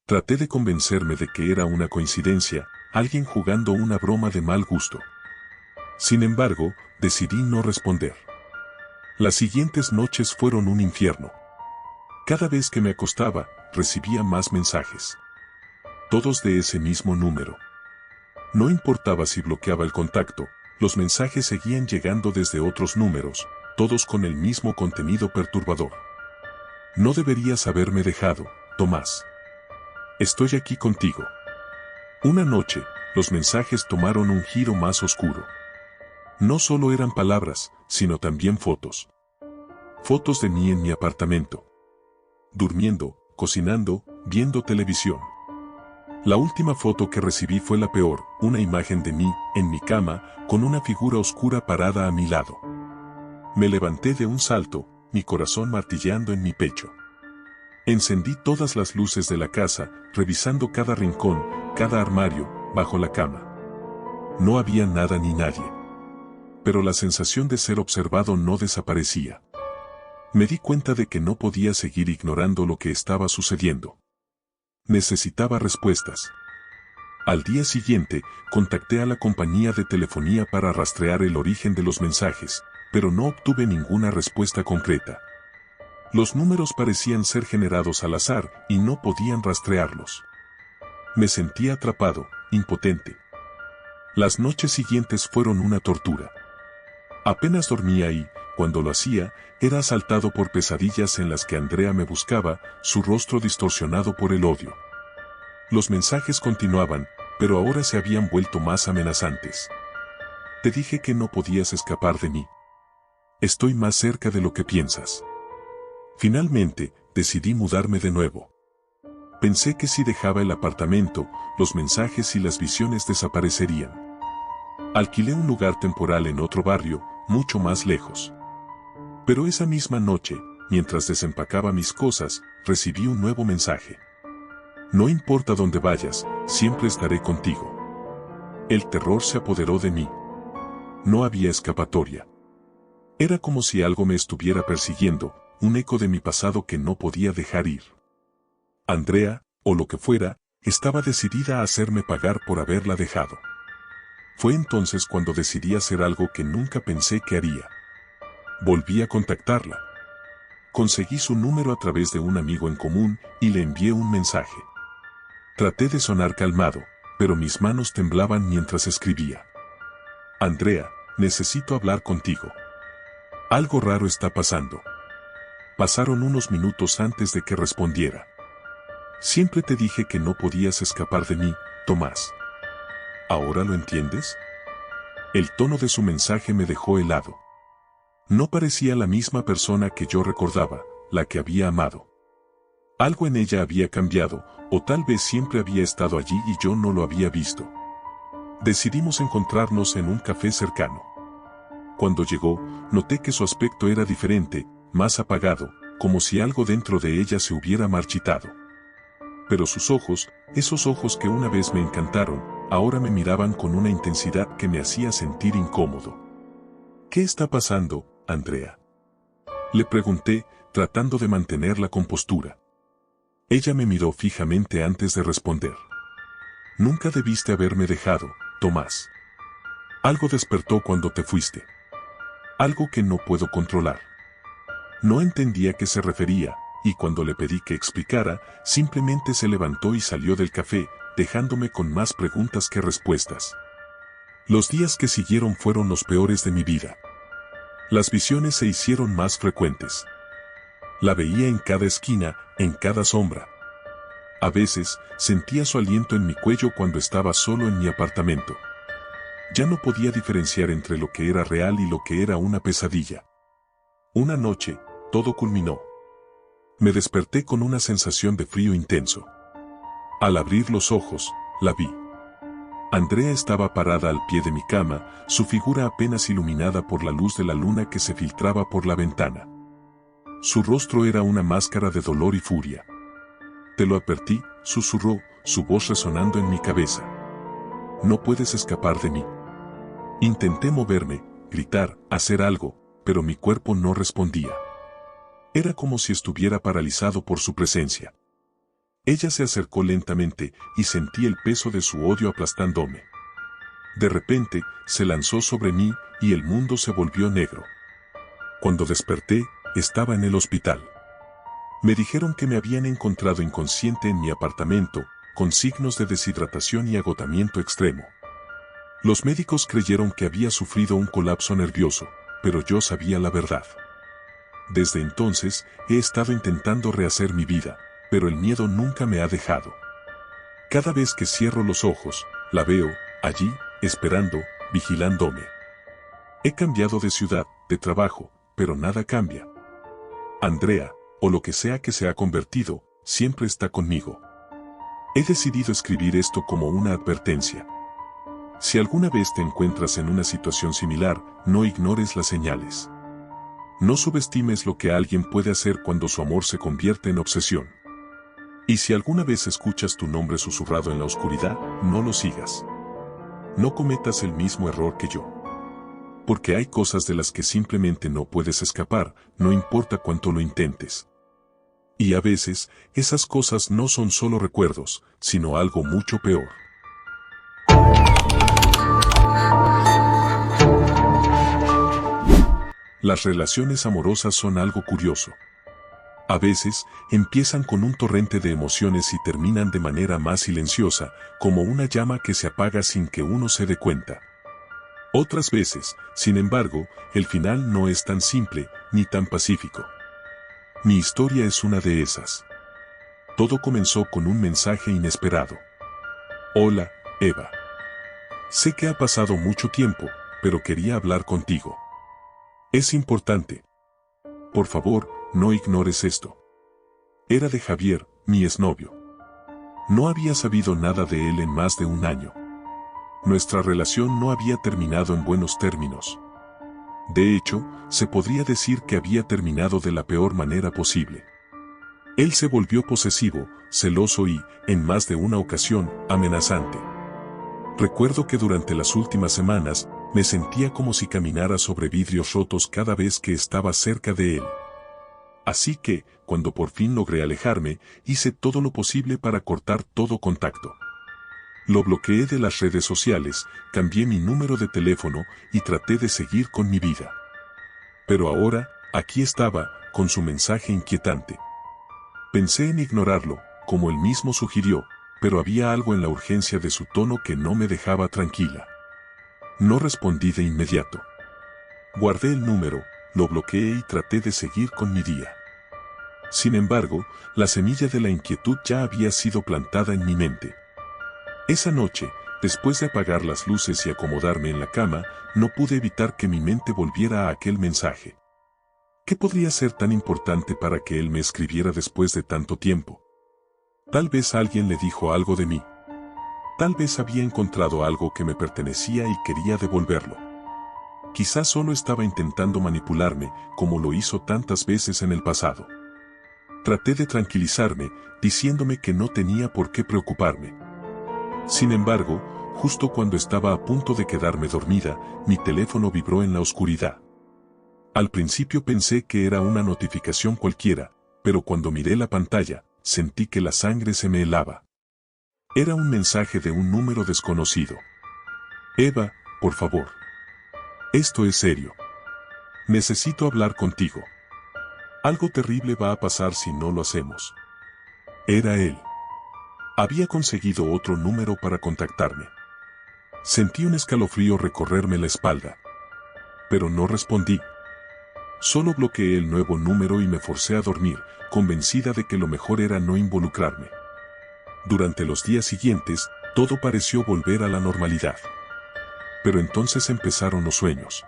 Traté de convencerme de que era una coincidencia, alguien jugando una broma de mal gusto. Sin embargo, decidí no responder. Las siguientes noches fueron un infierno. Cada vez que me acostaba, recibía más mensajes. Todos de ese mismo número. No importaba si bloqueaba el contacto, los mensajes seguían llegando desde otros números, todos con el mismo contenido perturbador. No deberías haberme dejado, Tomás. Estoy aquí contigo. Una noche, los mensajes tomaron un giro más oscuro. No solo eran palabras, sino también fotos. Fotos de mí en mi apartamento. Durmiendo, cocinando, viendo televisión. La última foto que recibí fue la peor, una imagen de mí, en mi cama, con una figura oscura parada a mi lado. Me levanté de un salto, mi corazón martilleando en mi pecho. Encendí todas las luces de la casa, revisando cada rincón, cada armario, bajo la cama. No había nada ni nadie. Pero la sensación de ser observado no desaparecía. Me di cuenta de que no podía seguir ignorando lo que estaba sucediendo. Necesitaba respuestas. Al día siguiente, contacté a la compañía de telefonía para rastrear el origen de los mensajes, pero no obtuve ninguna respuesta concreta. Los números parecían ser generados al azar y no podían rastrearlos. Me sentía atrapado, impotente. Las noches siguientes fueron una tortura. Apenas dormía y, cuando lo hacía, era asaltado por pesadillas en las que Andrea me buscaba, su rostro distorsionado por el odio. Los mensajes continuaban, pero ahora se habían vuelto más amenazantes. Te dije que no podías escapar de mí. Estoy más cerca de lo que piensas. Finalmente, decidí mudarme de nuevo. Pensé que si dejaba el apartamento, los mensajes y las visiones desaparecerían. Alquilé un lugar temporal en otro barrio, mucho más lejos. Pero esa misma noche, mientras desempacaba mis cosas, recibí un nuevo mensaje. No importa dónde vayas, siempre estaré contigo. El terror se apoderó de mí. No había escapatoria. Era como si algo me estuviera persiguiendo, un eco de mi pasado que no podía dejar ir. Andrea, o lo que fuera, estaba decidida a hacerme pagar por haberla dejado. Fue entonces cuando decidí hacer algo que nunca pensé que haría. Volví a contactarla. Conseguí su número a través de un amigo en común y le envié un mensaje. Traté de sonar calmado, pero mis manos temblaban mientras escribía. Andrea, necesito hablar contigo. Algo raro está pasando. Pasaron unos minutos antes de que respondiera. Siempre te dije que no podías escapar de mí, Tomás. ¿Ahora lo entiendes? El tono de su mensaje me dejó helado. No parecía la misma persona que yo recordaba, la que había amado. Algo en ella había cambiado, o tal vez siempre había estado allí y yo no lo había visto. Decidimos encontrarnos en un café cercano. Cuando llegó, noté que su aspecto era diferente, más apagado, como si algo dentro de ella se hubiera marchitado. Pero sus ojos, esos ojos que una vez me encantaron, ahora me miraban con una intensidad que me hacía sentir incómodo. ¿Qué está pasando, Andrea? Le pregunté, tratando de mantener la compostura. Ella me miró fijamente antes de responder. Nunca debiste haberme dejado, Tomás. Algo despertó cuando te fuiste. Algo que no puedo controlar. No entendía a qué se refería, y cuando le pedí que explicara, simplemente se levantó y salió del café, dejándome con más preguntas que respuestas. Los días que siguieron fueron los peores de mi vida. Las visiones se hicieron más frecuentes. La veía en cada esquina, en cada sombra. A veces, sentía su aliento en mi cuello cuando estaba solo en mi apartamento. Ya no podía diferenciar entre lo que era real y lo que era una pesadilla. Una noche, todo culminó. Me desperté con una sensación de frío intenso. Al abrir los ojos, la vi. Andrea estaba parada al pie de mi cama, su figura apenas iluminada por la luz de la luna que se filtraba por la ventana. Su rostro era una máscara de dolor y furia. Te lo advertí, susurró, su voz resonando en mi cabeza. No puedes escapar de mí. Intenté moverme, gritar, hacer algo, pero mi cuerpo no respondía. Era como si estuviera paralizado por su presencia. Ella se acercó lentamente y sentí el peso de su odio aplastándome. De repente, se lanzó sobre mí y el mundo se volvió negro. Cuando desperté, estaba en el hospital. Me dijeron que me habían encontrado inconsciente en mi apartamento, con signos de deshidratación y agotamiento extremo. Los médicos creyeron que había sufrido un colapso nervioso, pero yo sabía la verdad. Desde entonces, he estado intentando rehacer mi vida, pero el miedo nunca me ha dejado. Cada vez que cierro los ojos, la veo, allí, esperando, vigilándome. He cambiado de ciudad, de trabajo, pero nada cambia. Andrea, o lo que sea que se ha convertido, siempre está conmigo. He decidido escribir esto como una advertencia. Si alguna vez te encuentras en una situación similar, no ignores las señales. No subestimes lo que alguien puede hacer cuando su amor se convierte en obsesión. Y si alguna vez escuchas tu nombre susurrado en la oscuridad, no lo sigas. No cometas el mismo error que yo. Porque hay cosas de las que simplemente no puedes escapar, no importa cuánto lo intentes. Y a veces, esas cosas no son solo recuerdos, sino algo mucho peor. Las relaciones amorosas son algo curioso. A veces, empiezan con un torrente de emociones y terminan de manera más silenciosa, como una llama que se apaga sin que uno se dé cuenta. Otras veces, sin embargo, el final no es tan simple, ni tan pacífico. Mi historia es una de esas. Todo comenzó con un mensaje inesperado. Hola, Eva. Sé que ha pasado mucho tiempo, pero quería hablar contigo. Es importante. Por favor, no ignores esto. Era de Javier, mi exnovio. No había sabido nada de él en más de un año. Nuestra relación no había terminado en buenos términos. De hecho, se podría decir que había terminado de la peor manera posible. Él se volvió posesivo, celoso y, en más de una ocasión, amenazante. Recuerdo que durante las últimas semanas, me sentía como si caminara sobre vidrios rotos cada vez que estaba cerca de él. Así que, cuando por fin logré alejarme, hice todo lo posible para cortar todo contacto. Lo bloqueé de las redes sociales, cambié mi número de teléfono y traté de seguir con mi vida. Pero ahora, aquí estaba, con su mensaje inquietante. Pensé en ignorarlo, como él mismo sugirió, pero había algo en la urgencia de su tono que no me dejaba tranquila. No respondí de inmediato. Guardé el número, lo bloqueé y traté de seguir con mi día. Sin embargo, la semilla de la inquietud ya había sido plantada en mi mente. Esa noche, después de apagar las luces y acomodarme en la cama, no pude evitar que mi mente volviera a aquel mensaje. ¿Qué podría ser tan importante para que él me escribiera después de tanto tiempo? Tal vez alguien le dijo algo de mí. Tal vez había encontrado algo que me pertenecía y quería devolverlo. Quizás solo estaba intentando manipularme, como lo hizo tantas veces en el pasado. Traté de tranquilizarme, diciéndome que no tenía por qué preocuparme. Sin embargo, justo cuando estaba a punto de quedarme dormida, mi teléfono vibró en la oscuridad. Al principio pensé que era una notificación cualquiera, pero cuando miré la pantalla, sentí que la sangre se me helaba. Era un mensaje de un número desconocido. Eva, por favor. Esto es serio. Necesito hablar contigo. Algo terrible va a pasar si no lo hacemos. Era él. Había conseguido otro número para contactarme. Sentí un escalofrío recorrerme la espalda. Pero no respondí. Solo bloqueé el nuevo número y me forcé a dormir, convencida de que lo mejor era no involucrarme. Durante los días siguientes, todo pareció volver a la normalidad. Pero entonces empezaron los sueños.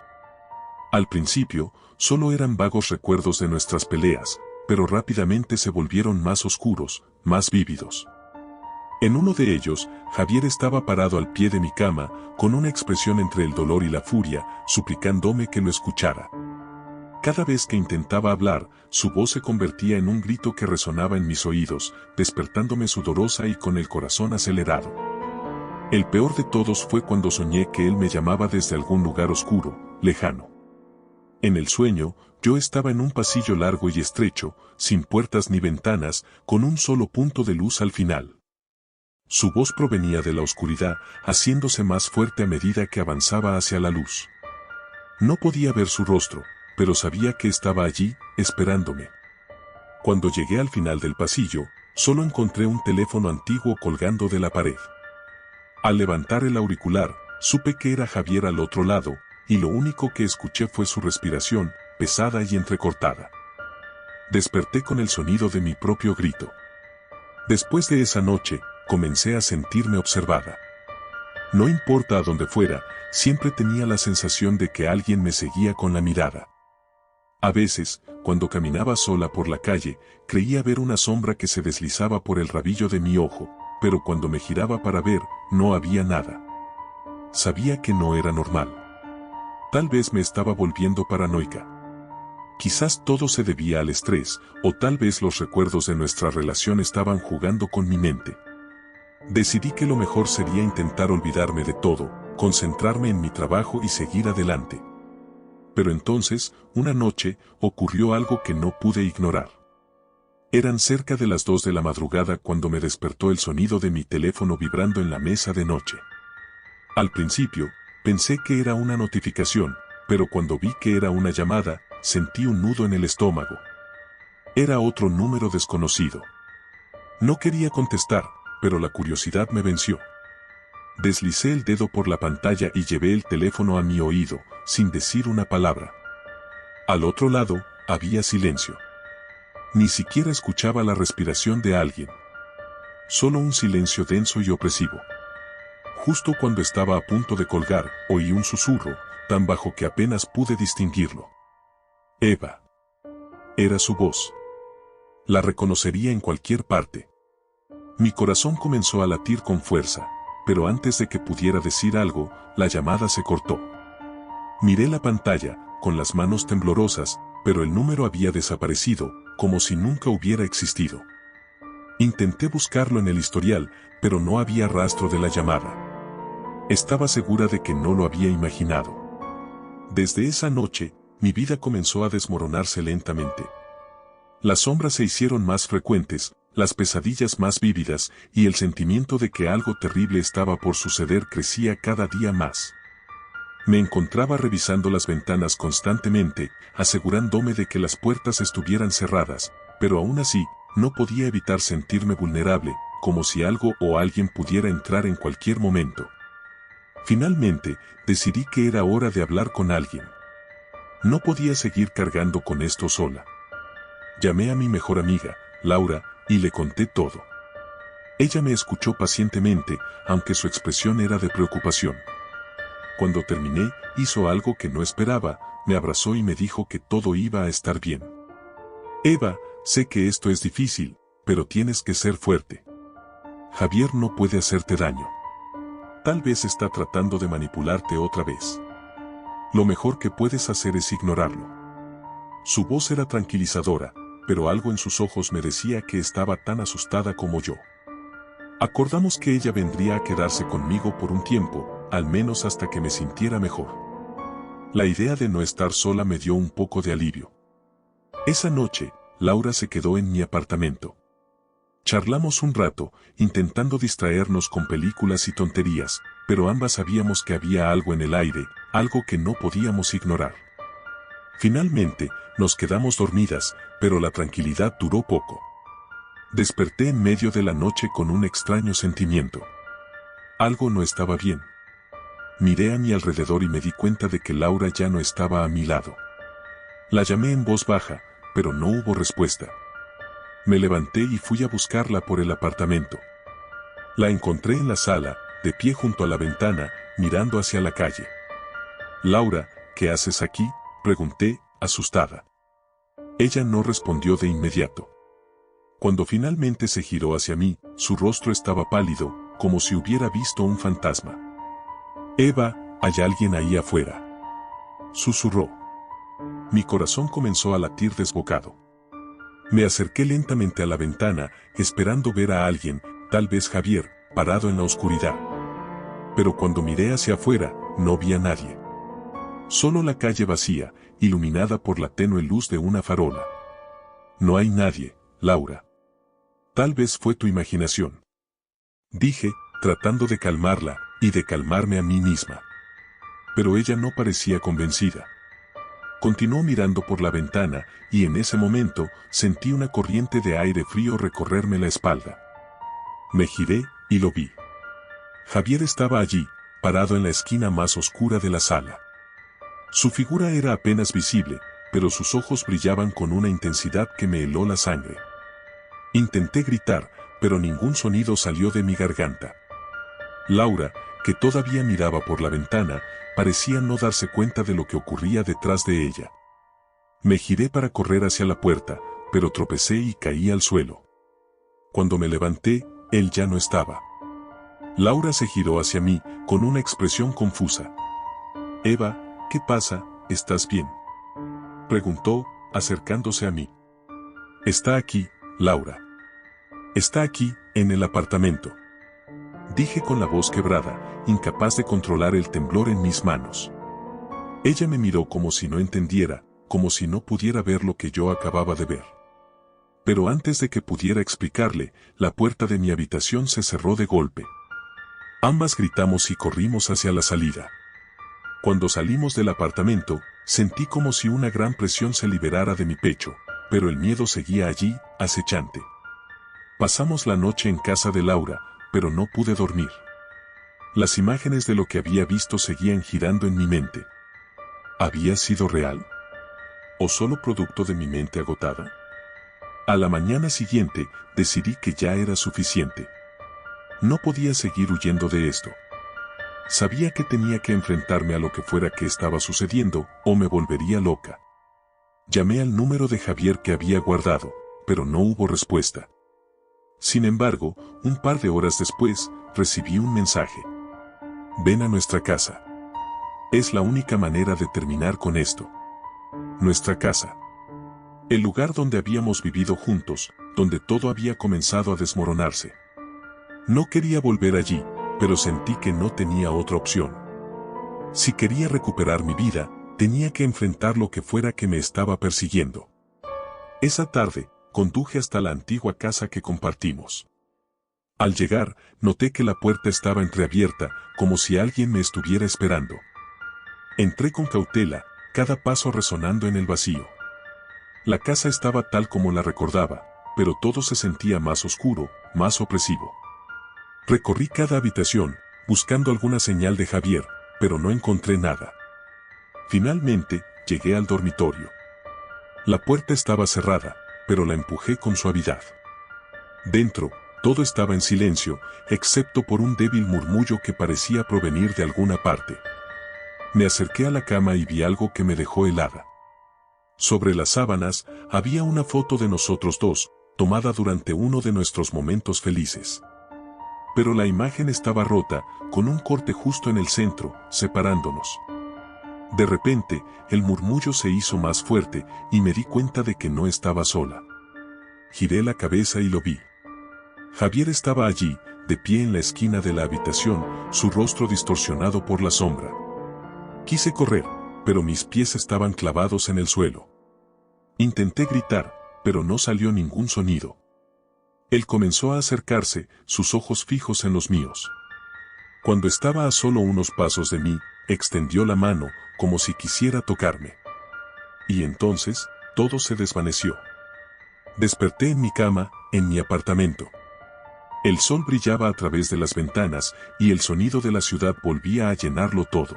Al principio, solo eran vagos recuerdos de nuestras peleas, pero rápidamente se volvieron más oscuros, más vívidos. En uno de ellos, Javier estaba parado al pie de mi cama, con una expresión entre el dolor y la furia, suplicándome que lo escuchara. Cada vez que intentaba hablar, su voz se convertía en un grito que resonaba en mis oídos, despertándome sudorosa y con el corazón acelerado. El peor de todos fue cuando soñé que él me llamaba desde algún lugar oscuro, lejano. En el sueño, yo estaba en un pasillo largo y estrecho, sin puertas ni ventanas, con un solo punto de luz al final. Su voz provenía de la oscuridad, haciéndose más fuerte a medida que avanzaba hacia la luz. No podía ver su rostro, pero sabía que estaba allí, esperándome. Cuando llegué al final del pasillo, solo encontré un teléfono antiguo colgando de la pared. Al levantar el auricular, supe que era Javier al otro lado, y lo único que escuché fue su respiración, pesada y entrecortada. Desperté con el sonido de mi propio grito. Después de esa noche, comencé a sentirme observada. No importa a dónde fuera, siempre tenía la sensación de que alguien me seguía con la mirada. A veces, cuando caminaba sola por la calle, creía ver una sombra que se deslizaba por el rabillo de mi ojo, pero cuando me giraba para ver, no había nada. Sabía que no era normal. Tal vez me estaba volviendo paranoica. Quizás todo se debía al estrés, o tal vez los recuerdos de nuestra relación estaban jugando con mi mente. Decidí que lo mejor sería intentar olvidarme de todo, concentrarme en mi trabajo y seguir adelante. Pero entonces, una noche, ocurrió algo que no pude ignorar. Eran cerca de las 2 de la madrugada cuando me despertó el sonido de mi teléfono vibrando en la mesa de noche. Al principio, pensé que era una notificación, pero cuando vi que era una llamada, sentí un nudo en el estómago. Era otro número desconocido. No quería contestar, pero la curiosidad me venció. Deslicé el dedo por la pantalla y llevé el teléfono a mi oído, sin decir una palabra. Al otro lado, había silencio. Ni siquiera escuchaba la respiración de alguien. Solo un silencio denso y opresivo. Justo cuando estaba a punto de colgar, oí un susurro, tan bajo que apenas pude distinguirlo. Eva. Era su voz. La reconocería en cualquier parte. Mi corazón comenzó a latir con fuerza, pero antes de que pudiera decir algo, la llamada se cortó. Miré la pantalla, con las manos temblorosas, pero el número había desaparecido, como si nunca hubiera existido. Intenté buscarlo en el historial, pero no había rastro de la llamada. Estaba segura de que no lo había imaginado. Desde esa noche, mi vida comenzó a desmoronarse lentamente. Las sombras se hicieron más frecuentes, las pesadillas más vívidas, y el sentimiento de que algo terrible estaba por suceder crecía cada día más. Me encontraba revisando las ventanas constantemente, asegurándome de que las puertas estuvieran cerradas, pero aún así, no podía evitar sentirme vulnerable, como si algo o alguien pudiera entrar en cualquier momento. Finalmente, decidí que era hora de hablar con alguien. No podía seguir cargando con esto sola. Llamé a mi mejor amiga, Laura, y le conté todo. Ella me escuchó pacientemente, aunque su expresión era de preocupación. Cuando terminé, hizo algo que no esperaba, me abrazó y me dijo que todo iba a estar bien. Eva, sé que esto es difícil, pero tienes que ser fuerte. Javier no puede hacerte daño. Tal vez está tratando de manipularte otra vez. Lo mejor que puedes hacer es ignorarlo. Su voz era tranquilizadora, pero algo en sus ojos me decía que estaba tan asustada como yo. Acordamos que ella vendría a quedarse conmigo por un tiempo, al menos hasta que me sintiera mejor. La idea de no estar sola me dio un poco de alivio. Esa noche, Laura se quedó en mi apartamento. Charlamos un rato, intentando distraernos con películas y tonterías, pero ambas sabíamos que había algo en el aire, algo que no podíamos ignorar. Finalmente, nos quedamos dormidas, pero la tranquilidad duró poco. Desperté en medio de la noche con un extraño sentimiento. Algo no estaba bien. Miré a mi alrededor y me di cuenta de que Laura ya no estaba a mi lado. La llamé en voz baja, pero no hubo respuesta. Me levanté y fui a buscarla por el apartamento. La encontré en la sala, de pie junto a la ventana, mirando hacia la calle. Laura, ¿qué haces aquí?, pregunté, asustada. Ella no respondió de inmediato. Cuando finalmente se giró hacia mí, su rostro estaba pálido, como si hubiera visto un fantasma. Eva, ¿hay alguien ahí afuera?, susurró. Mi corazón comenzó a latir desbocado. Me acerqué lentamente a la ventana, esperando ver a alguien, tal vez Javier, parado en la oscuridad. Pero cuando miré hacia afuera, no vi a nadie. Solo la calle vacía, iluminada por la tenue luz de una farola. No hay nadie, Laura. Tal vez fue tu imaginación, dije, tratando de calmarla, y de calmarme a mí misma. Pero ella no parecía convencida. Continuó mirando por la ventana, y en ese momento, sentí una corriente de aire frío recorrerme la espalda. Me giré, y lo vi. Javier estaba allí, parado en la esquina más oscura de la sala. Su figura era apenas visible, pero sus ojos brillaban con una intensidad que me heló la sangre. Intenté gritar, pero ningún sonido salió de mi garganta. Laura, que todavía miraba por la ventana, parecía no darse cuenta de lo que ocurría detrás de ella. Me giré para correr hacia la puerta, pero tropecé y caí al suelo. Cuando me levanté, él ya no estaba. Laura se giró hacia mí, con una expresión confusa. Eva, ¿qué pasa? ¿Estás bien?, preguntó, acercándose a mí. Está aquí, Laura. Está aquí, en el apartamento, dije con la voz quebrada, incapaz de controlar el temblor en mis manos. Ella me miró como si no entendiera, como si no pudiera ver lo que yo acababa de ver. Pero antes de que pudiera explicarle, la puerta de mi habitación se cerró de golpe. Ambas gritamos y corrimos hacia la salida. Cuando salimos del apartamento, sentí como si una gran presión se liberara de mi pecho, pero el miedo seguía allí, acechante. Pasamos la noche en casa de Laura, pero no pude dormir. Las imágenes de lo que había visto seguían girando en mi mente. ¿Había sido real? ¿O solo producto de mi mente agotada? A la mañana siguiente, decidí que ya era suficiente. No podía seguir huyendo de esto. Sabía que tenía que enfrentarme a lo que fuera que estaba sucediendo, o me volvería loca. Llamé al número de Javier que había guardado, pero no hubo respuesta. Sin embargo, un par de horas después, recibí un mensaje. Ven a nuestra casa. Es la única manera de terminar con esto. Nuestra casa. El lugar donde habíamos vivido juntos, donde todo había comenzado a desmoronarse. No quería volver allí, pero sentí que no tenía otra opción. Si quería recuperar mi vida, tenía que enfrentar lo que fuera que me estaba persiguiendo. Esa tarde, conduje hasta la antigua casa que compartimos. Al llegar, noté que la puerta estaba entreabierta, como si alguien me estuviera esperando. Entré con cautela, cada paso resonando en el vacío. La casa estaba tal como la recordaba, pero todo se sentía más oscuro, más opresivo. Recorrí cada habitación, buscando alguna señal de Javier, pero no encontré nada. Finalmente, llegué al dormitorio. La puerta estaba cerrada, pero la empujé con suavidad. Dentro, todo estaba en silencio, excepto por un débil murmullo que parecía provenir de alguna parte. Me acerqué a la cama y vi algo que me dejó helada. Sobre las sábanas, había una foto de nosotros dos, tomada durante uno de nuestros momentos felices. Pero la imagen estaba rota, con un corte justo en el centro, separándonos. De repente, el murmullo se hizo más fuerte, y me di cuenta de que no estaba sola. Giré la cabeza y lo vi. Javier estaba allí, de pie en la esquina de la habitación, su rostro distorsionado por la sombra. Quise correr, pero mis pies estaban clavados en el suelo. Intenté gritar, pero no salió ningún sonido. Él comenzó a acercarse, sus ojos fijos en los míos. Cuando estaba a solo unos pasos de mí, extendió la mano, como si quisiera tocarme. Y entonces, todo se desvaneció. Desperté en mi cama, en mi apartamento. El sol brillaba a través de las ventanas, y el sonido de la ciudad volvía a llenarlo todo.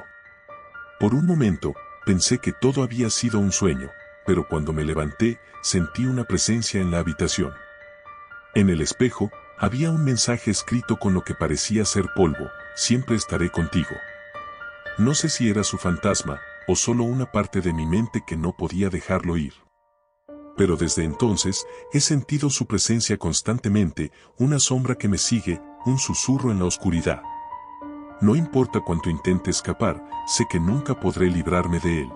Por un momento, pensé que todo había sido un sueño, pero cuando me levanté, sentí una presencia en la habitación. En el espejo, había un mensaje escrito con lo que parecía ser polvo: siempre estaré contigo. No sé si era su fantasma, o solo una parte de mi mente que no podía dejarlo ir. Pero desde entonces, he sentido su presencia constantemente, una sombra que me sigue, un susurro en la oscuridad. No importa cuánto intente escapar, sé que nunca podré librarme de él.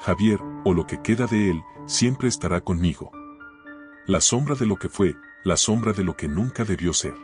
Javier, o lo que queda de él, siempre estará conmigo. La sombra de lo que fue, la sombra de lo que nunca debió ser.